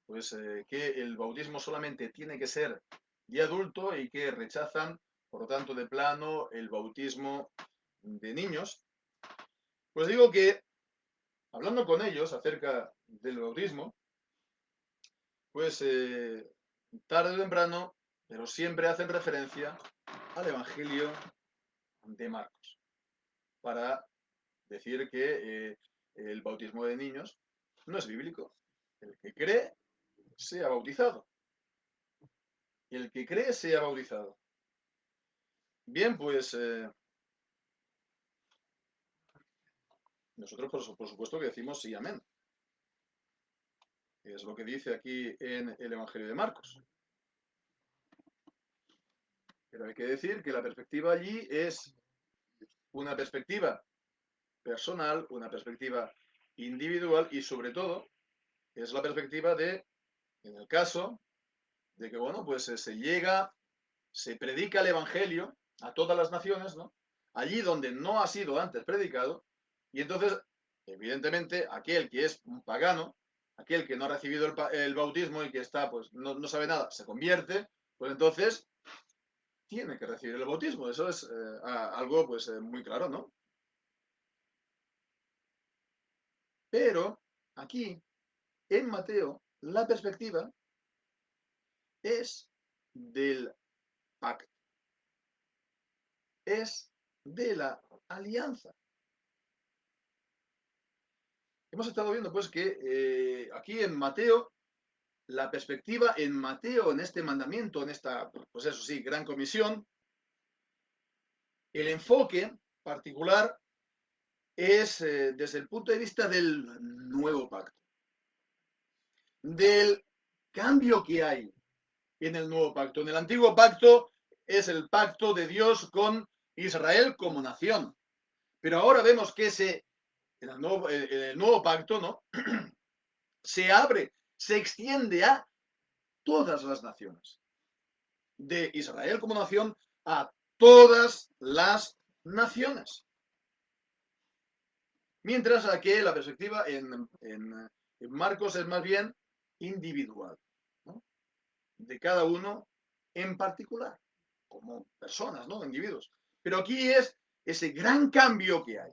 pues que el bautismo solamente tiene que ser de adulto y que rechazan, por lo tanto, de plano el bautismo de niños, pues digo que hablando con ellos acerca del bautismo, pues tarde o temprano, pero siempre hacen referencia al Evangelio de Marcos, para decir que el bautismo de niños no es bíblico. El que cree sea bautizado. El que cree sea bautizado. Bien, pues nosotros por supuesto que decimos sí, amén. Es lo que dice aquí en el Evangelio de Marcos. Pero hay que decir que la perspectiva allí es una perspectiva personal, una perspectiva individual y sobre todo es la perspectiva de, en el caso de que, bueno, pues se llega, se predica el Evangelio a todas las naciones, ¿no? Allí donde no ha sido antes predicado, y entonces, evidentemente, aquel que es un pagano, aquel que no ha recibido el bautismo y que está, pues, no sabe nada, se convierte, pues entonces tiene que recibir el bautismo. Eso es algo, pues, muy claro, ¿no? Pero aquí, en Mateo, la perspectiva es del pacto, es de la alianza. Hemos estado viendo pues que aquí en Mateo, la perspectiva en Mateo, en este mandamiento, en esta, pues eso sí, gran comisión, el enfoque particular es desde el punto de vista del nuevo pacto, del cambio que hay en el nuevo pacto. En el antiguo pacto es el pacto de Dios con Israel como nación, pero ahora vemos que en el nuevo pacto, ¿no? Se abre, se extiende a todas las naciones, de Israel como nación a todas las naciones. Mientras que la perspectiva en Marcos es más bien individual, ¿no? De cada uno en particular, como personas, ¿no? Individuos. Pero aquí es ese gran cambio que hay.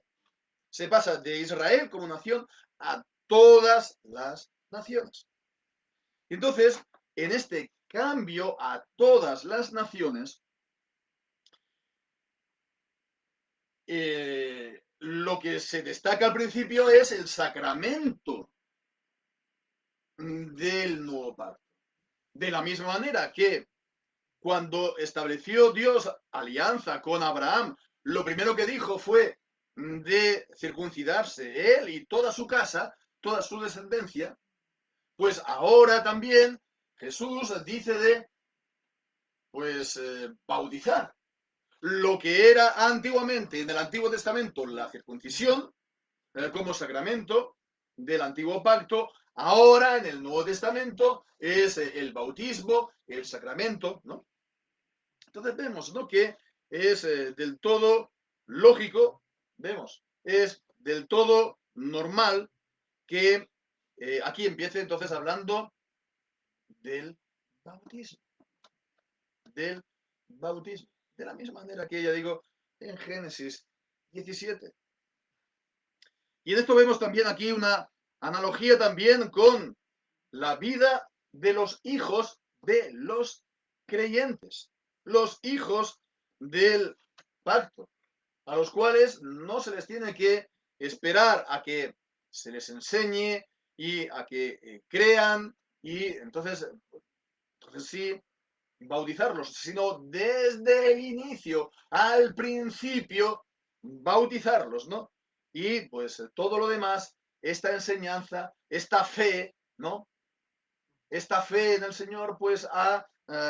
Se pasa de Israel como nación a todas las naciones. Entonces, en este cambio a todas las naciones, lo que se destaca al principio es el sacramento del nuevo pacto. De la misma manera que cuando estableció Dios alianza con Abraham, lo primero que dijo fue de circuncidarse él y toda su casa, toda su descendencia, pues ahora también Jesús dice de bautizar. Lo que era antiguamente en el Antiguo Testamento la circuncisión como sacramento del Antiguo Pacto, ahora en el Nuevo Testamento es el bautismo, el sacramento, ¿no? Entonces vemos, ¿no? Que es del todo lógico, vemos, es del todo normal que aquí empiece entonces hablando del bautismo, del bautismo. De la misma manera que ya digo en Génesis 17. Y en esto vemos también aquí una analogía también con la vida de los hijos de los creyentes, los hijos del pacto, a los cuales no se les tiene que esperar a que se les enseñe y a que crean y entonces sí bautizarlos, sino desde el inicio, al principio, bautizarlos, ¿no? Y pues todo lo demás, esta enseñanza, esta fe, ¿no? Esta fe en el Señor, pues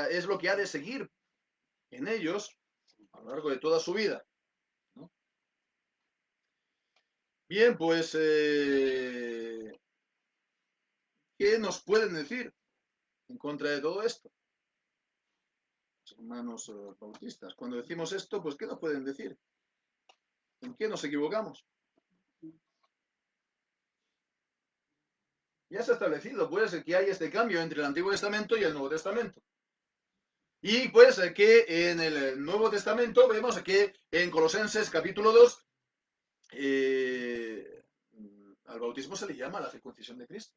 es lo que ha de seguir en ellos a lo largo de toda su vida, ¿no? Bien, pues, ¿qué nos pueden decir en contra de todo esto? Los hermanos bautistas. Cuando decimos esto, pues, ¿qué nos pueden decir? ¿En qué nos equivocamos? Ya se ha establecido, pues, que hay este cambio entre el Antiguo Testamento y el Nuevo Testamento. Y pues que en el Nuevo Testamento vemos que en Colosenses capítulo 2 al bautismo se le llama la circuncisión de Cristo.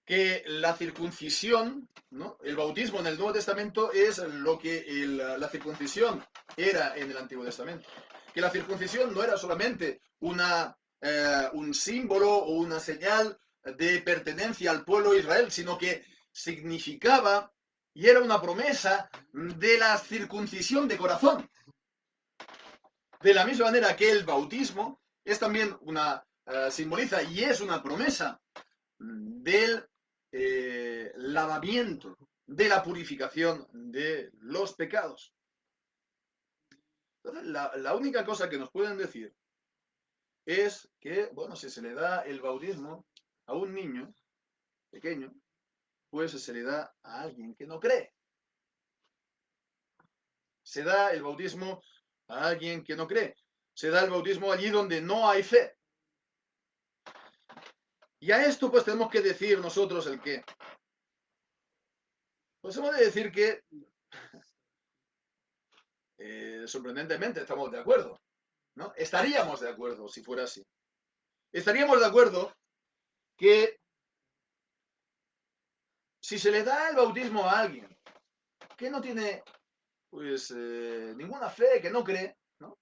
Que la circuncisión, ¿no? El bautismo en el Nuevo Testamento es lo que la circuncisión era en el Antiguo Testamento. Que la circuncisión no era solamente un símbolo o una señal de pertenencia al pueblo de Israel, sino que significaba y era una promesa de la circuncisión de corazón. De la misma manera que el bautismo es también simboliza y es una promesa del lavamiento, de la purificación de los pecados. Entonces, la única cosa que nos pueden decir es que, bueno, si se le da el bautismo a un niño pequeño, pues se le da a alguien que no cree. Se da el bautismo a alguien que no cree. Se da el bautismo allí donde no hay fe. Y a esto pues tenemos que decir nosotros el qué. Pues hemos de decir que sorprendentemente estamos de acuerdo, ¿no? Estaríamos de acuerdo si fuera así. Estaríamos de acuerdo que Si se le da el bautismo a alguien que no tiene pues ninguna fe, que no cree, ¿no?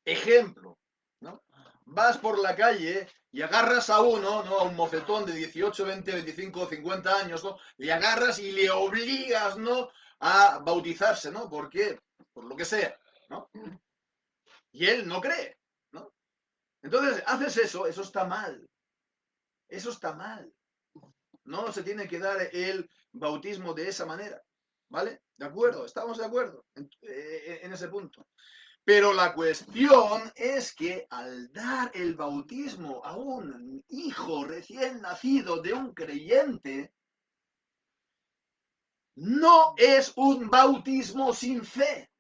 Ejemplo, ¿no? Vas por la calle y agarras a uno, ¿no? A un mocetón de 18, 20, 25, 50 años, ¿no? Le agarras y le obligas, ¿no? A bautizarse, ¿no? ¿Por qué? Por lo que sea, ¿no? Y él no cree, ¿no? Entonces, haces eso, eso está mal. Eso está mal. No se tiene que dar el bautismo de esa manera, ¿vale? De acuerdo, estamos de acuerdo en ese punto. Pero la cuestión es que al dar el bautismo a un hijo recién nacido de un creyente, no es un bautismo sin fe.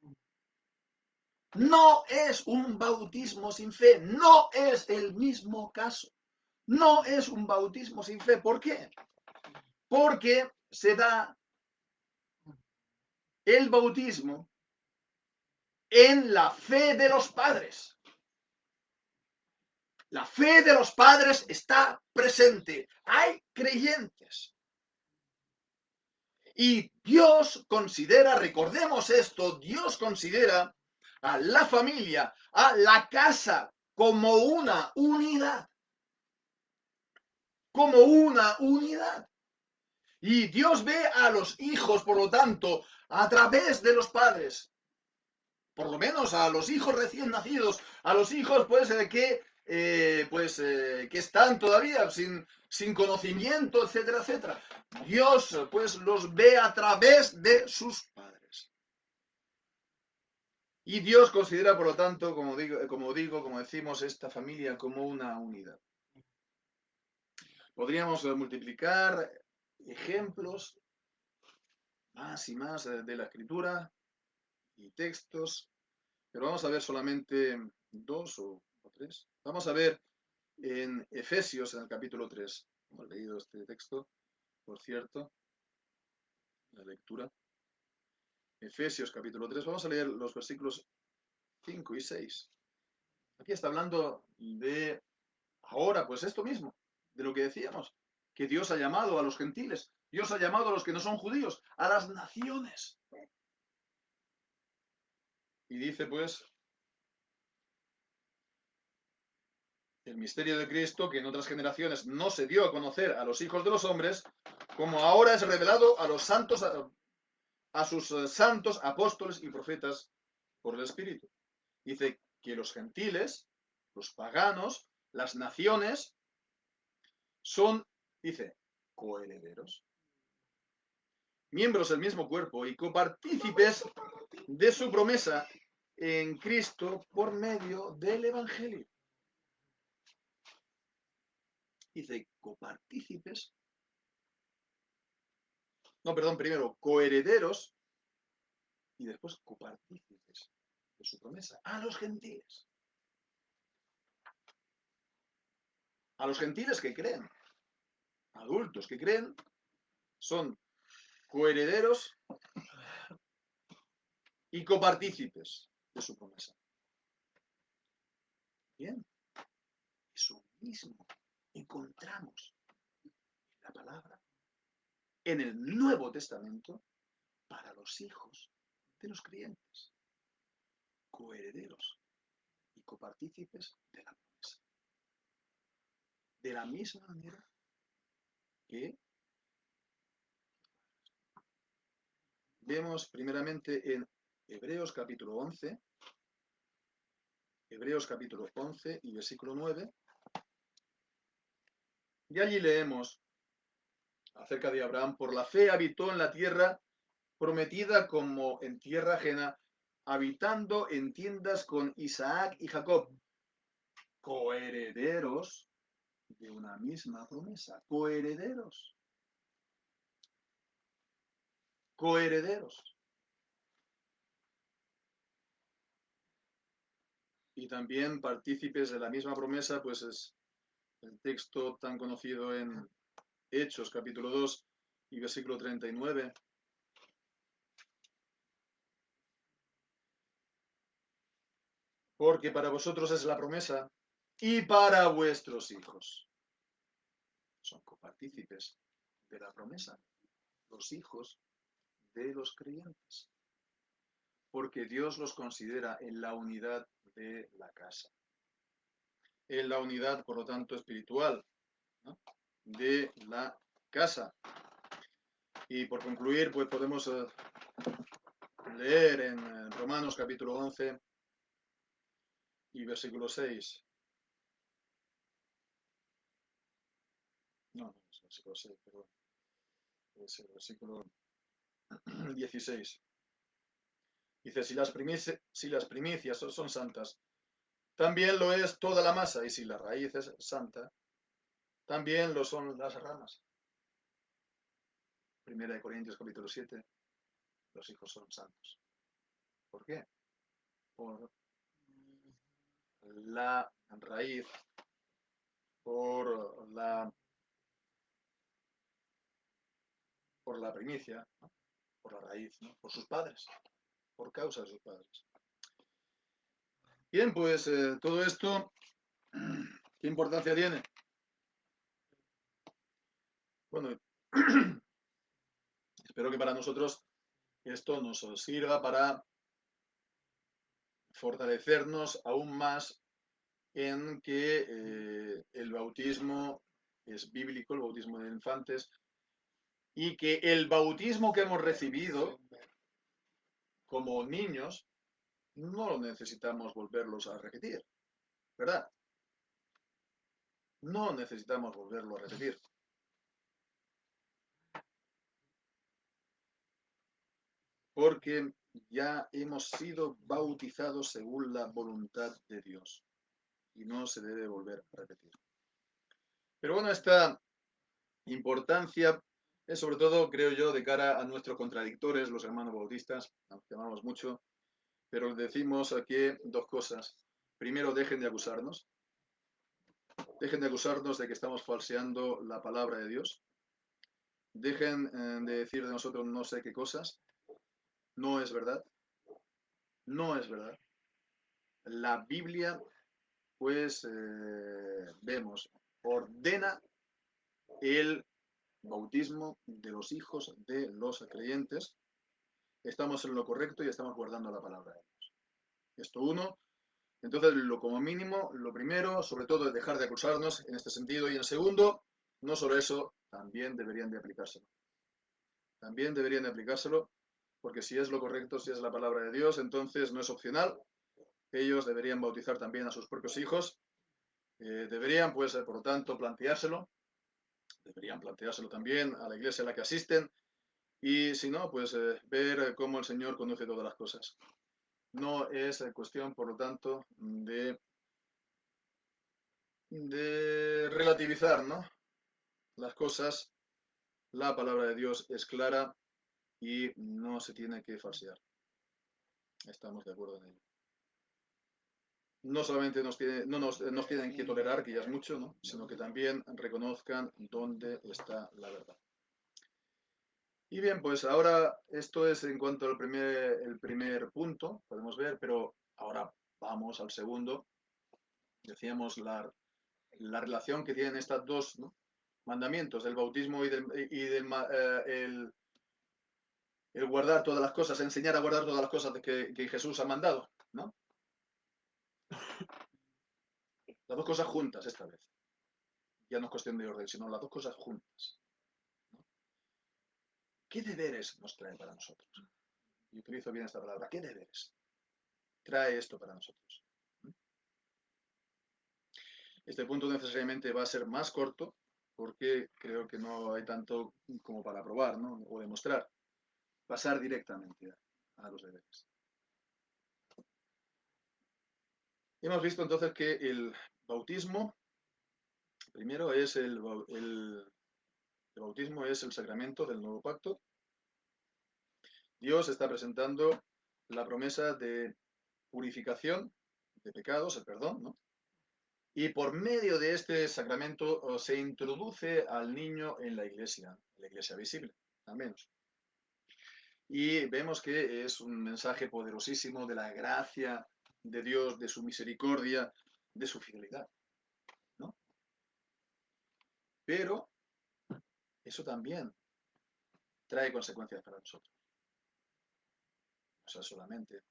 No es un bautismo sin fe. No es el mismo caso. No es un bautismo sin fe. ¿Por qué? Porque se da el bautismo en la fe de los padres. La fe de los padres está presente. Hay creyentes. Y Dios considera, recordemos esto, Dios considera a la familia, a la casa, como una unidad. Como una unidad. Y Dios ve a los hijos, por lo tanto, a través de los padres. Por lo menos a los hijos recién nacidos, a los hijos pues que están todavía sin conocimiento, etcétera, etcétera. Dios pues los ve a través de sus padres. Y Dios considera, por lo tanto, como decimos, esta familia como una unidad. Podríamos multiplicar ejemplos más y más de la escritura y textos, pero vamos a ver solamente dos o tres. Vamos a ver en Efesios, en el capítulo 3. Hemos leído este texto, por cierto, la lectura. Efesios, capítulo 3. Vamos a leer los versículos 5 y 6. Aquí está hablando de ahora, pues esto mismo, de lo que decíamos, que Dios ha llamado a los gentiles, Dios ha llamado a los que no son judíos, a las naciones. Y dice pues, el misterio de Cristo, que en otras generaciones no se dio a conocer a los hijos de los hombres, como ahora es revelado a los santos, a sus santos apóstoles y profetas por el Espíritu. Dice que los gentiles, los paganos, las naciones, son, dice, coherederos, miembros del mismo cuerpo y copartícipes de su promesa en Cristo por medio del Evangelio. Dice, copartícipes, no, perdón, primero, coherederos y después copartícipes de su promesa a los gentiles. A los gentiles que creen, adultos que creen, son coherederos y copartícipes de su promesa. Bien, eso mismo encontramos en la palabra, en el Nuevo Testamento, para los hijos de los creyentes, coherederos y copartícipes de la promesa. De la misma manera que vemos primeramente en Hebreos capítulo 11, Hebreos capítulo 11 y versículo 9, y allí leemos acerca de Abraham: por la fe habitó en la tierra prometida como en tierra ajena, habitando en tiendas con Isaac y Jacob, coherederos de una misma promesa, coherederos, coherederos. Y también partícipes de la misma promesa, pues es el texto tan conocido en Hechos, capítulo 2 y versículo 39. Porque para vosotros es la promesa y para vuestros hijos. Son copartícipes de la promesa. los hijos de los creyentes, porque Dios los considera en la unidad de la casa, en la unidad, por lo tanto, espiritual, ¿no?, de la casa. Y por concluir, pues podemos leer en Romanos capítulo 11 y versículo 6. No, es el versículo 6, perdón. Es el versículo 16. Dice, si las primicias son santas, también lo es toda la masa, y si la raíz es santa, también lo son las ramas. Primera de Corintios capítulo 7, los hijos son santos. ¿Por qué? Por la raíz, por la primicia, ¿no?, por la raíz, ¿no?, por sus padres, por causa de sus padres. Bien, pues todo esto, ¿qué importancia tiene? Bueno, espero que para nosotros esto nos sirva para fortalecernos aún más en que el bautismo es bíblico, el bautismo de infantes, y que el bautismo que hemos recibido como niños no lo necesitamos volverlos a repetir, ¿verdad? No necesitamos volverlo a repetir. Porque ya hemos sido bautizados según la voluntad de Dios y no se debe volver a repetir. Pero bueno, esta importancia es sobre todo, creo yo, de cara a nuestros contradictores, los hermanos bautistas, aunque amamos mucho, pero decimos aquí dos cosas. Primero, dejen de acusarnos de que estamos falseando la palabra de Dios, dejen de decir de nosotros no sé qué cosas, no es verdad, no es verdad. La Biblia, pues, vemos, ordena el bautismo de los hijos de los creyentes. Estamos en lo correcto y estamos guardando la palabra de Dios. Esto uno. Entonces, como mínimo, lo primero, sobre todo, es dejar de acusarnos en este sentido. Y en segundo, no solo eso, también deberían de aplicárselo. También deberían de aplicárselo, porque si es lo correcto, si es la palabra de Dios, entonces no es opcional. Ellos deberían bautizar también a sus propios hijos. Deberían, pues, por lo tanto, planteárselo. Deberían planteárselo también a la iglesia a la que asisten. Y si no, pues ver cómo el Señor conduce todas las cosas. No es cuestión, por lo tanto, de relativizar, ¿no?, las cosas. La palabra de Dios es clara y no se tiene que falsear. Estamos de acuerdo en ello. No solamente nos tienen que tolerar, que ya es mucho, ¿no?, sino que también reconozcan dónde está la verdad. Y bien, pues ahora esto es en cuanto al el primer punto, podemos ver, pero ahora vamos al segundo. Decíamos la relación que tienen estas dos, ¿no?, mandamientos, del bautismo y el guardar todas las cosas, enseñar a guardar todas las cosas que Jesús ha mandado, ¿no? Las dos cosas juntas esta vez. Ya no es cuestión de orden, sino las dos cosas juntas, ¿no? ¿Qué deberes nos trae para nosotros? Y utilizo bien esta palabra. ¿Qué deberes trae esto para nosotros? Este punto necesariamente va a ser más corto porque creo que no hay tanto como para probar, ¿no?, o demostrar. Pasar directamente a los deberes. Hemos visto entonces que el bautismo, primero es el bautismo es el sacramento del nuevo pacto. Dios está presentando la promesa de purificación de pecados, el perdón, ¿no? Y por medio de este sacramento se introduce al niño en la iglesia visible, al menos. Y vemos que es un mensaje poderosísimo de la gracia de Dios, de su misericordia, de su fidelidad, ¿no? Pero eso también trae consecuencias para nosotros. O sea, solamente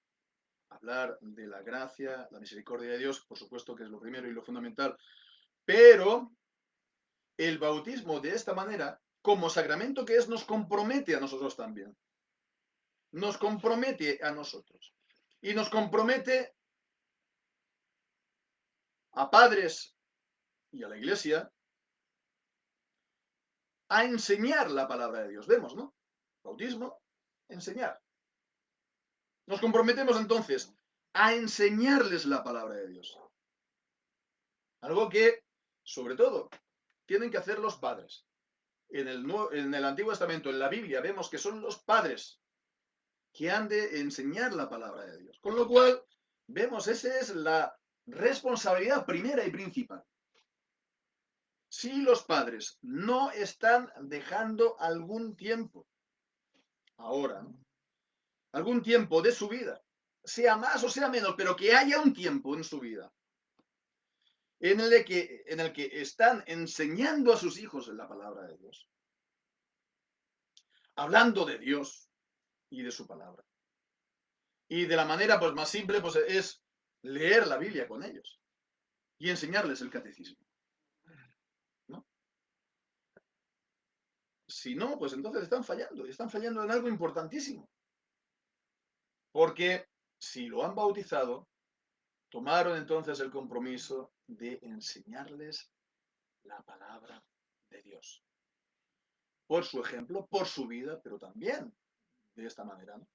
hablar de la gracia, la misericordia de Dios, por supuesto que es lo primero y lo fundamental, pero el bautismo de esta manera, como sacramento que es, nos compromete a nosotros también. Nos compromete a nosotros. Y nos compromete a padres y a la iglesia a enseñar la palabra de Dios. Vemos, ¿no? Bautismo, enseñar. Nos comprometemos entonces a enseñarles la palabra de Dios. Algo que, sobre todo, tienen que hacer los padres. En el Antiguo Testamento, en la Biblia, vemos que son los padres que han de enseñar la palabra de Dios. Con lo cual, vemos, esa es la responsabilidad primera y principal. Si los padres no están dejando algún tiempo, ahora, ¿no? Algún tiempo de su vida, sea más o sea menos, pero que haya un tiempo en su vida en el que están enseñando a sus hijos la palabra de Dios, hablando de Dios y de su palabra. Y de la manera pues, más simple pues, es leer la Biblia con ellos y enseñarles el catecismo, ¿no? Si no, pues entonces están fallando en algo importantísimo. Porque si lo han bautizado, tomaron entonces el compromiso de enseñarles la palabra de Dios. Por su ejemplo, por su vida, pero también de esta manera, ¿no?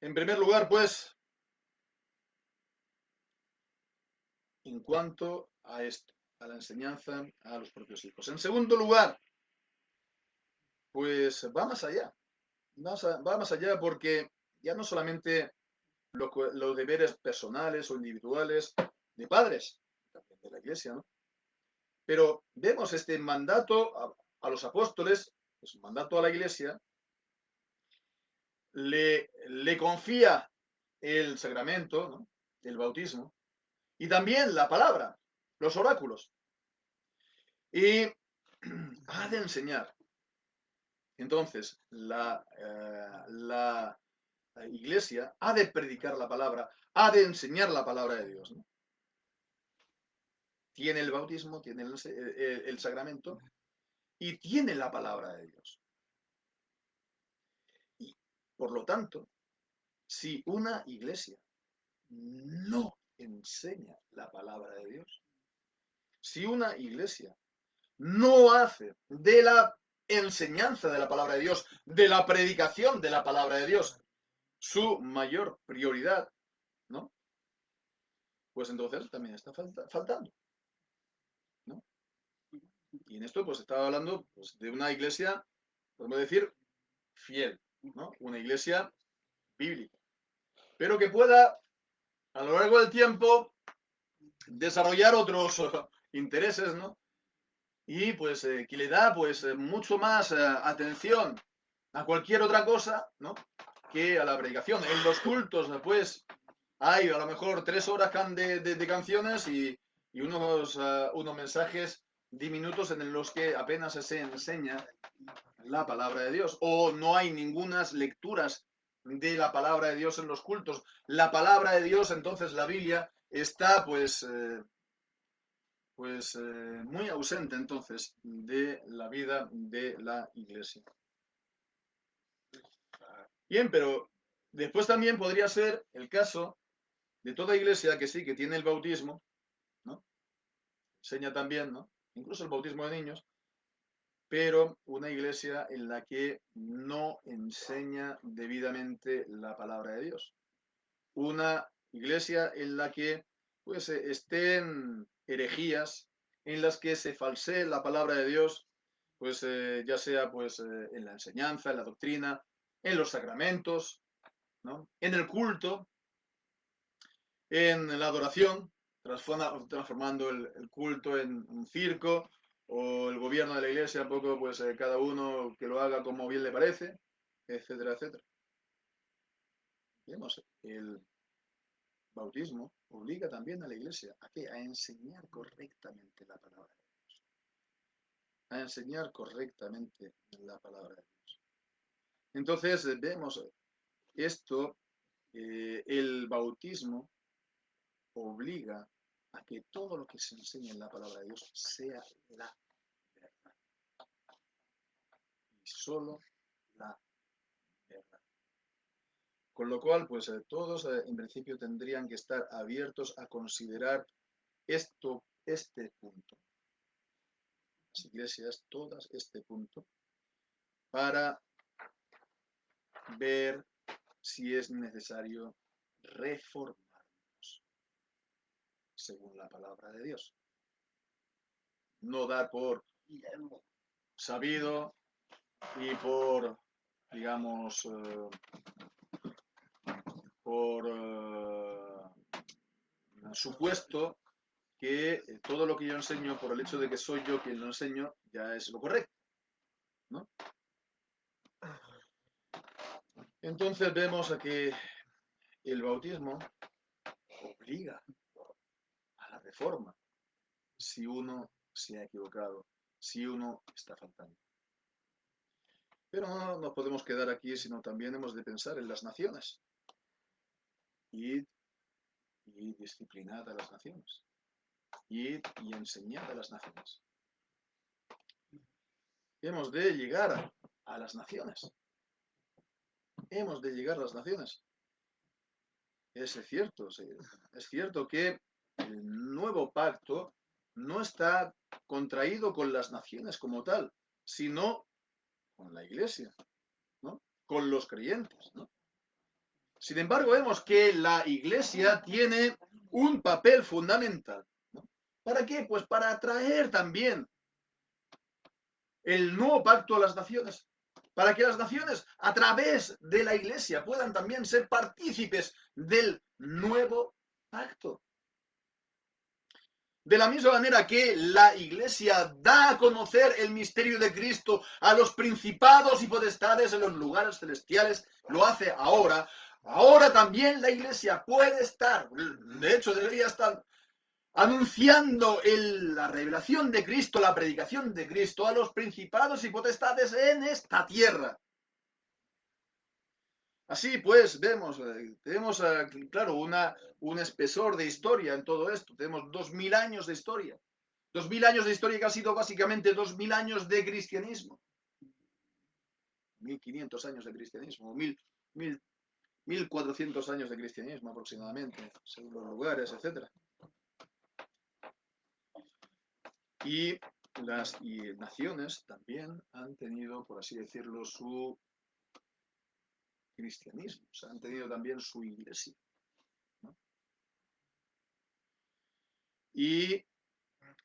En primer lugar, pues, en cuanto a esto, a la enseñanza a los propios hijos. En segundo lugar, pues va más allá. Va más allá porque ya no solamente los deberes personales o individuales de padres, también de la iglesia, ¿no? Pero vemos este mandato a los apóstoles, es un mandato a la iglesia, le confía el sacramento, ¿no? El bautismo, y también la palabra, los oráculos. Y ha de enseñar. Entonces, la iglesia ha de predicar la palabra, ha de enseñar la palabra de Dios, ¿no? Tiene el bautismo, tiene el sacramento y tiene la palabra de Dios. Y, por lo tanto, si una iglesia no enseña la palabra de Dios, si una iglesia no hace de la enseñanza de la palabra de Dios, de la predicación de la palabra de Dios, su mayor prioridad, ¿no? Pues entonces también está faltando, ¿no? Y en esto pues estaba hablando pues, de una iglesia, podemos decir, fiel, ¿no? Una iglesia bíblica, pero que pueda a lo largo del tiempo desarrollar otros intereses, ¿no? Y pues que le da pues mucho más atención a cualquier otra cosa, ¿no? Que a la predicación. En los cultos, pues, hay a lo mejor 3 horas de canciones y unos mensajes diminutos en los que apenas se enseña la palabra de Dios. O no hay ningunas lecturas de la palabra de Dios en los cultos. La palabra de Dios, entonces la Biblia, está muy ausente entonces de la vida de la iglesia. Bien, pero después también podría ser el caso de toda iglesia que sí, que tiene el bautismo, ¿no? Enseña también, ¿no? Incluso el bautismo de niños, pero una iglesia en la que no enseña debidamente la palabra de Dios. Una iglesia en la que pues estén herejías, en las que se falsee la palabra de Dios, pues ya sea pues en la enseñanza, en la doctrina, en los sacramentos, ¿no? En el culto, en la adoración, transformando el culto en un circo, o el gobierno de la iglesia, un poco pues cada uno que lo haga como bien le parece, etcétera, etcétera. Vemos, el bautismo obliga también a la iglesia a qué? A enseñar correctamente la palabra de Dios. a enseñar correctamente la palabra de Dios. Entonces vemos esto, el bautismo obliga a que todo lo que se enseña en la palabra de Dios sea la verdad. Y solo la verdad. Con lo cual, pues todos en principio tendrían que estar abiertos a considerar este punto. Las iglesias, todas este punto, para ver si es necesario reformarnos según la palabra de Dios. No dar por sabido y por, digamos, por supuesto que todo lo que yo enseño, por el hecho de que soy yo quien lo enseño, ya es lo correcto, ¿no? Entonces vemos a que el bautismo obliga a la reforma si uno se ha equivocado, si uno está faltando. Pero no nos podemos quedar aquí, sino también hemos de pensar en las naciones y disciplinar a las naciones y enseñar a las naciones. Hemos de llegar a las naciones. Hemos de llegar a las naciones. Es cierto que el nuevo pacto no está contraído con las naciones como tal, sino con la iglesia, ¿no? Con los creyentes, ¿no? Sin embargo, vemos que la iglesia tiene un papel fundamental, ¿no? ¿Para qué? Pues para atraer también el nuevo pacto a las naciones, para que las naciones a través de la iglesia puedan también ser partícipes del nuevo pacto. De la misma manera que la iglesia da a conocer el misterio de Cristo a los principados y potestades en los lugares celestiales, lo hace ahora. Ahora también la iglesia puede estar, de hecho debería estar anunciando la revelación de Cristo, la predicación de Cristo a los principados y potestades en esta tierra. Así pues, tenemos, claro, un espesor de historia en todo esto. Tenemos 2000 años de historia. 2000 años de historia que ha sido básicamente 2000 años de cristianismo. 1500 años de cristianismo, 1400 años de cristianismo aproximadamente, según los lugares, etc. Y las naciones también han tenido, por así decirlo, su cristianismo, o sea, han tenido también su iglesia, ¿no? Y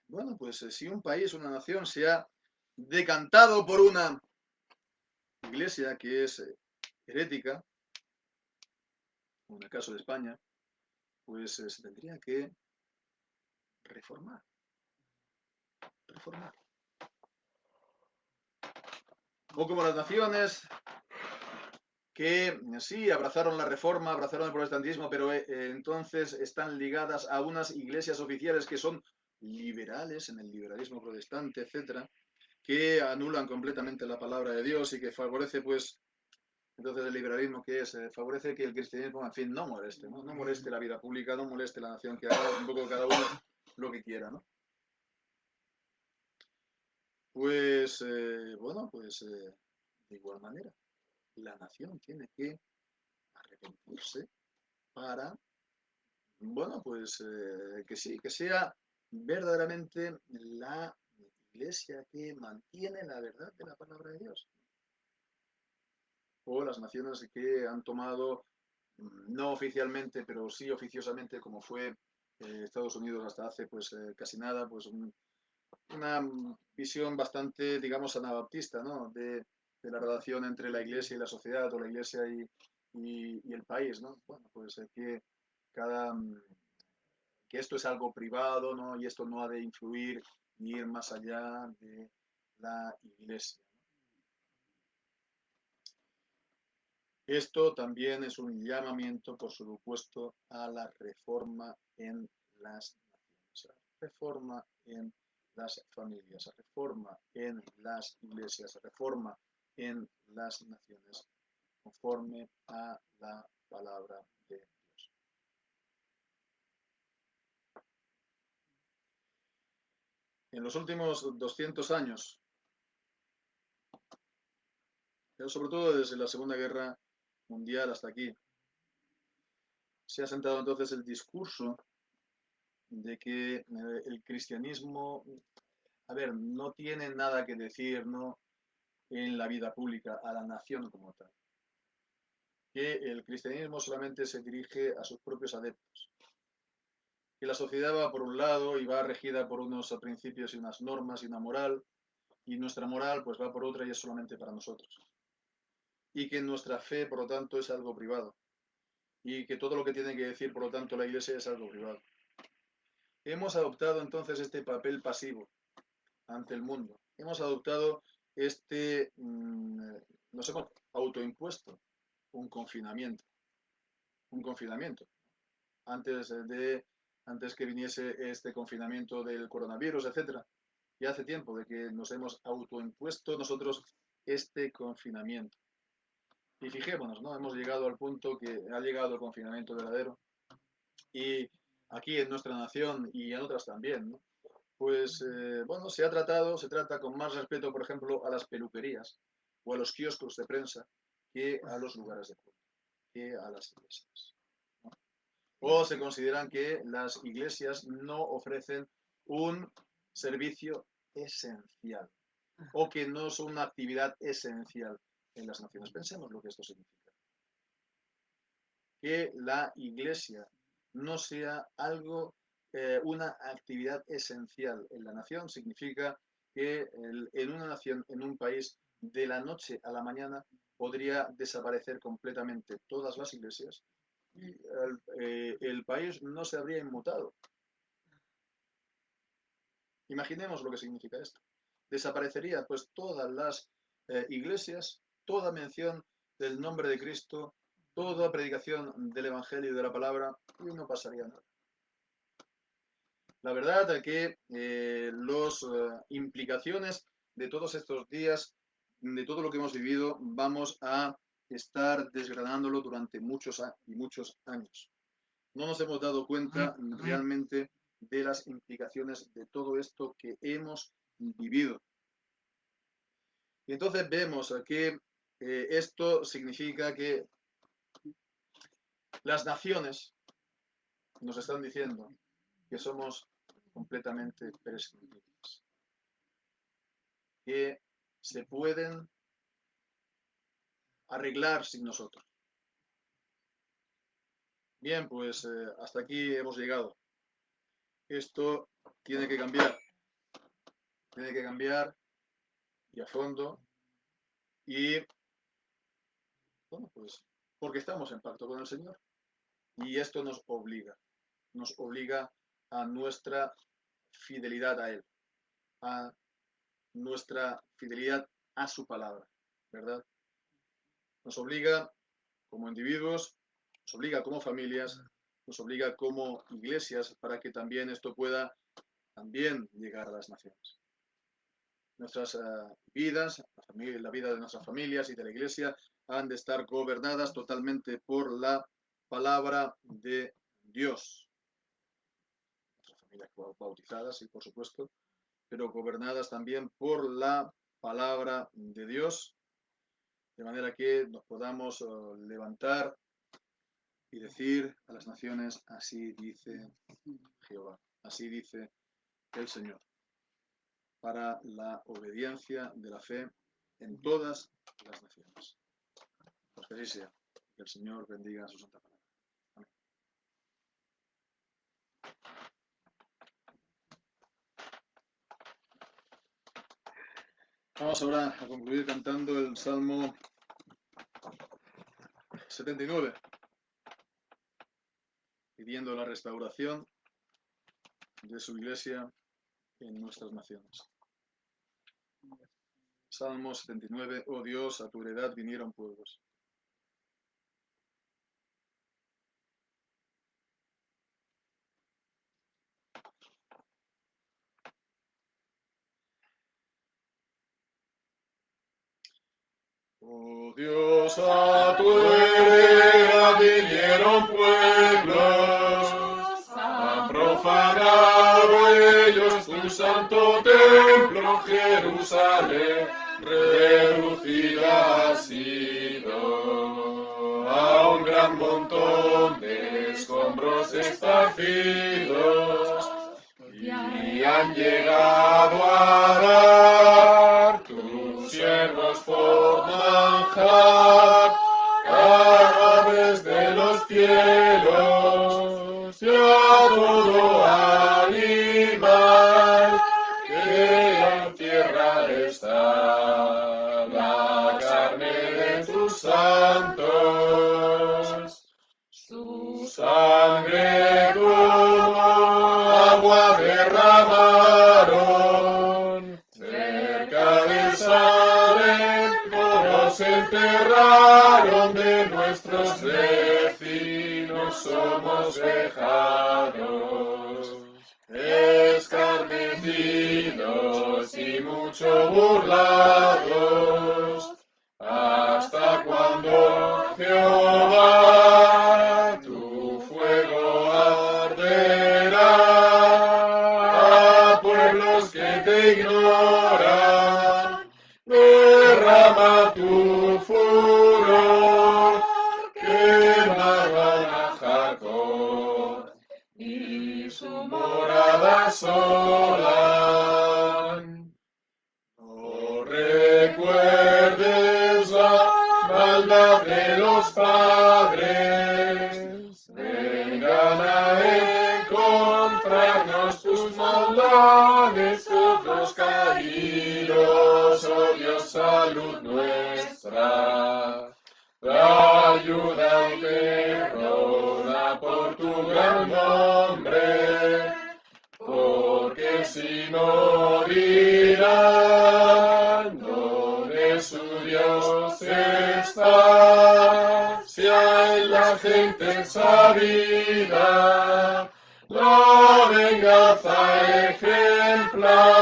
bueno, pues si un país, una nación se ha decantado por una iglesia que es herética, como en el caso de España, pues se tendría que reformar. O como las naciones que sí abrazaron la reforma, abrazaron el protestantismo, pero entonces están ligadas a unas iglesias oficiales que son liberales en el liberalismo protestante, etcétera, que anulan completamente la palabra de Dios y que favorece, pues, entonces el liberalismo que es, favorece que el cristianismo, en fin, no moleste, ¿no? No moleste la vida pública, no moleste la nación, que haga un poco cada uno lo que quiera, ¿no? Pues, bueno, pues de igual manera, la nación tiene que arrepentirse para, bueno, pues que sí, que sea verdaderamente la iglesia que mantiene la verdad de la palabra de Dios. O las naciones que han tomado, no oficialmente, pero sí oficiosamente, como fue Estados Unidos hasta hace pues casi nada, pues una visión bastante, digamos, anabaptista, ¿no? De la relación entre la iglesia y la sociedad, o la iglesia y el país, ¿no? Bueno, pues cada, que esto es algo privado, ¿no? Y esto no ha de influir ni ir más allá de la iglesia. Esto también es un llamamiento, por supuesto, a la reforma en las naciones. Reforma en las familias, reforma en las iglesias, reforma en las naciones, conforme a la palabra de Dios. En los últimos 200 años, pero sobre todo desde la Segunda Guerra Mundial hasta aquí, se ha sentado entonces el discurso de que el cristianismo, a ver, no tiene nada que decir, ¿no?, en la vida pública a la nación como tal. Que el cristianismo solamente se dirige a sus propios adeptos. Que la sociedad va por un lado y va regida por unos principios y unas normas y una moral, y nuestra moral pues va por otra y es solamente para nosotros. Y que nuestra fe, por lo tanto, es algo privado. Y que todo lo que tiene que decir, por lo tanto, la Iglesia es algo privado. Hemos adoptado entonces este papel pasivo ante el mundo. Hemos adoptado nos hemos autoimpuesto un confinamiento. Un confinamiento. Antes antes que viniese este confinamiento del coronavirus, etcétera. Ya hace tiempo de que nos hemos autoimpuesto nosotros este confinamiento. Y fijémonos, ¿no? Hemos llegado al punto que ha llegado el confinamiento verdadero. Y aquí en nuestra nación y en otras también, ¿no? Pues, bueno, se trata con más respeto, por ejemplo, a las peluquerías o a los kioscos de prensa que a los lugares de culto, que a las iglesias, ¿no? O se consideran que las iglesias no ofrecen un servicio esencial o que no son una actividad esencial en las naciones. Pensemos lo que esto significa. Que la iglesia no sea algo, una actividad esencial en la nación, significa que en una nación, en un país, de la noche a la mañana podría desaparecer completamente todas las iglesias y el país no se habría inmutado. Imaginemos lo que significa esto. Desaparecería pues todas las iglesias, toda mención del nombre de Cristo, toda predicación del Evangelio y de la palabra, y no pasaría nada. La verdad es que las implicaciones de todos estos días, de todo lo que hemos vivido, vamos a estar desgranándolo durante muchos y muchos años. No nos hemos dado cuenta realmente de las implicaciones de todo esto que hemos vivido. Y entonces vemos que esto significa que las naciones nos están diciendo que somos completamente prescindibles, que se pueden arreglar sin nosotros. Bien, pues hasta aquí hemos llegado. Esto tiene que cambiar y a fondo. Y bueno, pues porque estamos en pacto con el Señor. Y esto nos obliga a nuestra fidelidad a Él, a nuestra fidelidad a su palabra, ¿verdad? Nos obliga como individuos, nos obliga como familias, nos obliga como iglesias para que también esto pueda también llegar a las naciones. Nuestras vidas, la vida de nuestras familias y de la iglesia han de estar gobernadas totalmente por la palabra de Dios. Nuestras familias bautizadas, sí, por supuesto, pero gobernadas también por la palabra de Dios, de manera que nos podamos levantar y decir a las naciones, así dice Jehová, así dice el Señor, para la obediencia de la fe en todas las naciones. Pues que así sea, que el Señor bendiga su santa palabra. Amén. Vamos ahora a concluir cantando el Salmo 79, pidiendo la restauración de su iglesia en nuestras naciones. Salmo 79, oh Dios, a tu heredad vinieron pueblos. Todos a tu heredad vinieron pueblos, han profanado ellos tu santo templo, Jerusalén, reducida ha sido a un gran montón de escombros esparcidos, y han llegado a dar tus siervos por manjar a aves de los cielos y a todo animal que en tierra está, la carne de tus santos. Su sangre como agua derramaron, cerca de Salem nos enterraron, de nuestros vecinos somos vejados, escarnecidos y mucho burlados. ¿Hasta cuando, Jehová, tu fuego arderá a pueblos que te ignoran? Derrama tu furor, quemarán a Jacob y su morada asolan. No recuerdes la maldad de los padres, vengan a encontrarnos tus maldades, todos caídos, oh Dios, salud nuestra. La ayuda perdona por tu gran nombre, porque si no dirán dónde su Dios está, si hay la gente sabida, la venganza ejemplar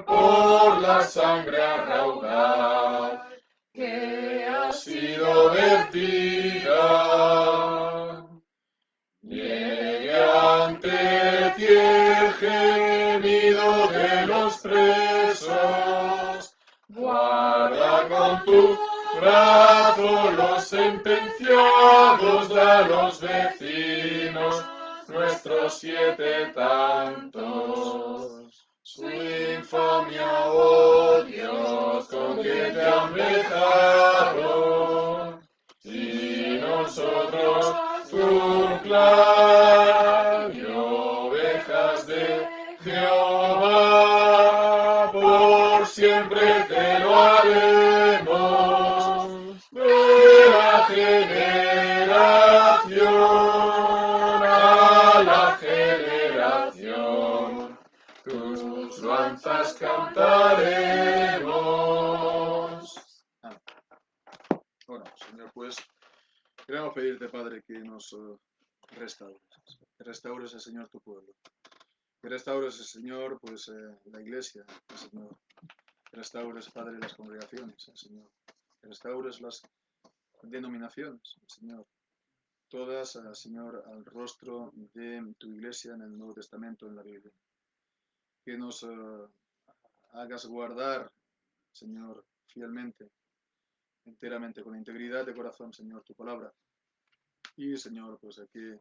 por la sangre raudal que ha sido vertida. Llegue ante ti el gemido de los presos, guarda con tu brazo los sentenciados, da a los vecinos nuestros 7 tantos. Su infamia, oh Dios, con que te han vejado, y nosotros tu clan y ovejas de Jehová, por siempre te lo haremos, de la generación a la generación, tus lanzas cantaremos. Bueno, Señor, pues queremos pedirte, Padre, que nos restaures. Que restaures, Señor, tu pueblo. Que restaures, Señor, pues la iglesia, Señor. Que restaures, Padre, las congregaciones, Señor. Que restaures las denominaciones, Señor. Todas, Señor, al rostro de tu iglesia en el Nuevo Testamento, en la Biblia. Que nos hagas guardar, Señor, fielmente, enteramente, con integridad de corazón, Señor, tu palabra. Y, Señor, pues aquí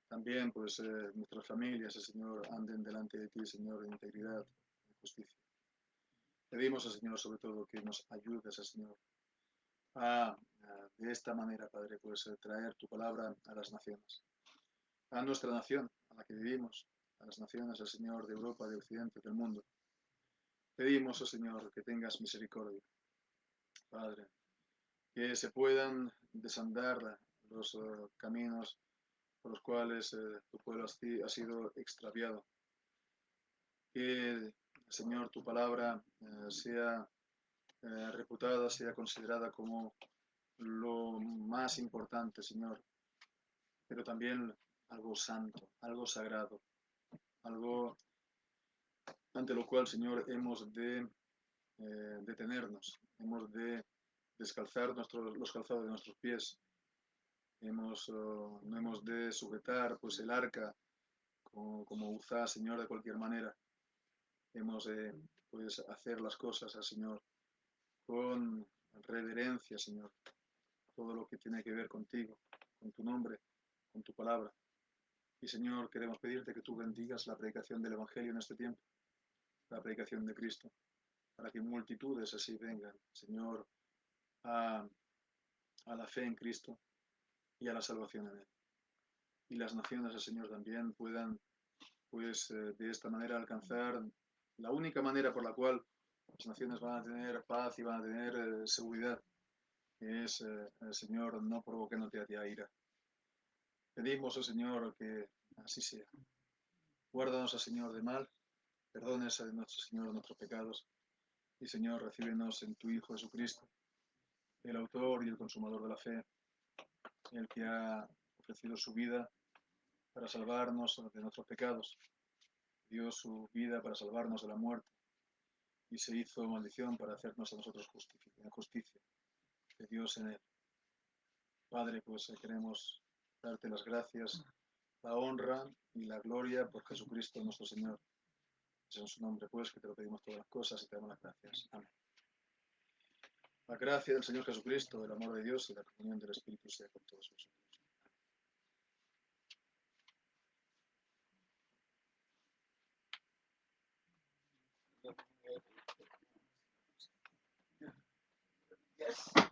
también, pues nuestras familias, Señor, anden delante de ti, Señor, en integridad y justicia. Pedimos al Señor, sobre todo, que nos ayudes, Señor, de esta manera, Padre, pues traer tu palabra a las naciones, a nuestra nación, a la que vivimos, a las naciones, al Señor, de Europa, de Occidente, del mundo. Pedimos, oh Señor, que tengas misericordia, Padre, que se puedan desandar los caminos por los cuales tu pueblo ha sido extraviado. Que, Señor, tu palabra sea reputada, sea considerada como lo más importante, Señor, pero también algo santo, algo sagrado, algo ante lo cual, Señor, hemos de detenernos, hemos de descalzar los calzados de nuestros pies. No hemos de sujetar pues el arca como Uzá, Señor, de cualquier manera. Hemos de pues hacer las cosas al Señor con reverencia, Señor. Todo lo que tiene que ver contigo, con tu nombre, con tu palabra. Y Señor, queremos pedirte que tú bendigas la predicación del Evangelio en este tiempo, la predicación de Cristo, para que multitudes así vengan, Señor, a, a la fe en Cristo y a la salvación en Él. Y las naciones, Señor, también puedan, pues, de esta manera alcanzar la única manera por la cual las naciones van a tener paz y van a tener seguridad, que es, Señor, no provocándote a ti a ira. Pedimos, oh Señor, que así sea. Guárdanos, oh Señor, de mal, perdones a nuestro Señor nuestros pecados, y Señor, recíbenos en tu Hijo Jesucristo, el autor y el consumador de la fe, el que ha ofrecido su vida para salvarnos de nuestros pecados, dio su vida para salvarnos de la muerte, y se hizo maldición para hacernos a nosotros justicia de Dios en él. Padre, pues queremos darte las gracias, la honra y la gloria por Jesucristo nuestro Señor. Es en su nombre, pues, que te lo pedimos todas las cosas y te damos las gracias. Amén. La gracia del Señor Jesucristo, el amor de Dios y la comunión del Espíritu sea con todos vosotros. Yes.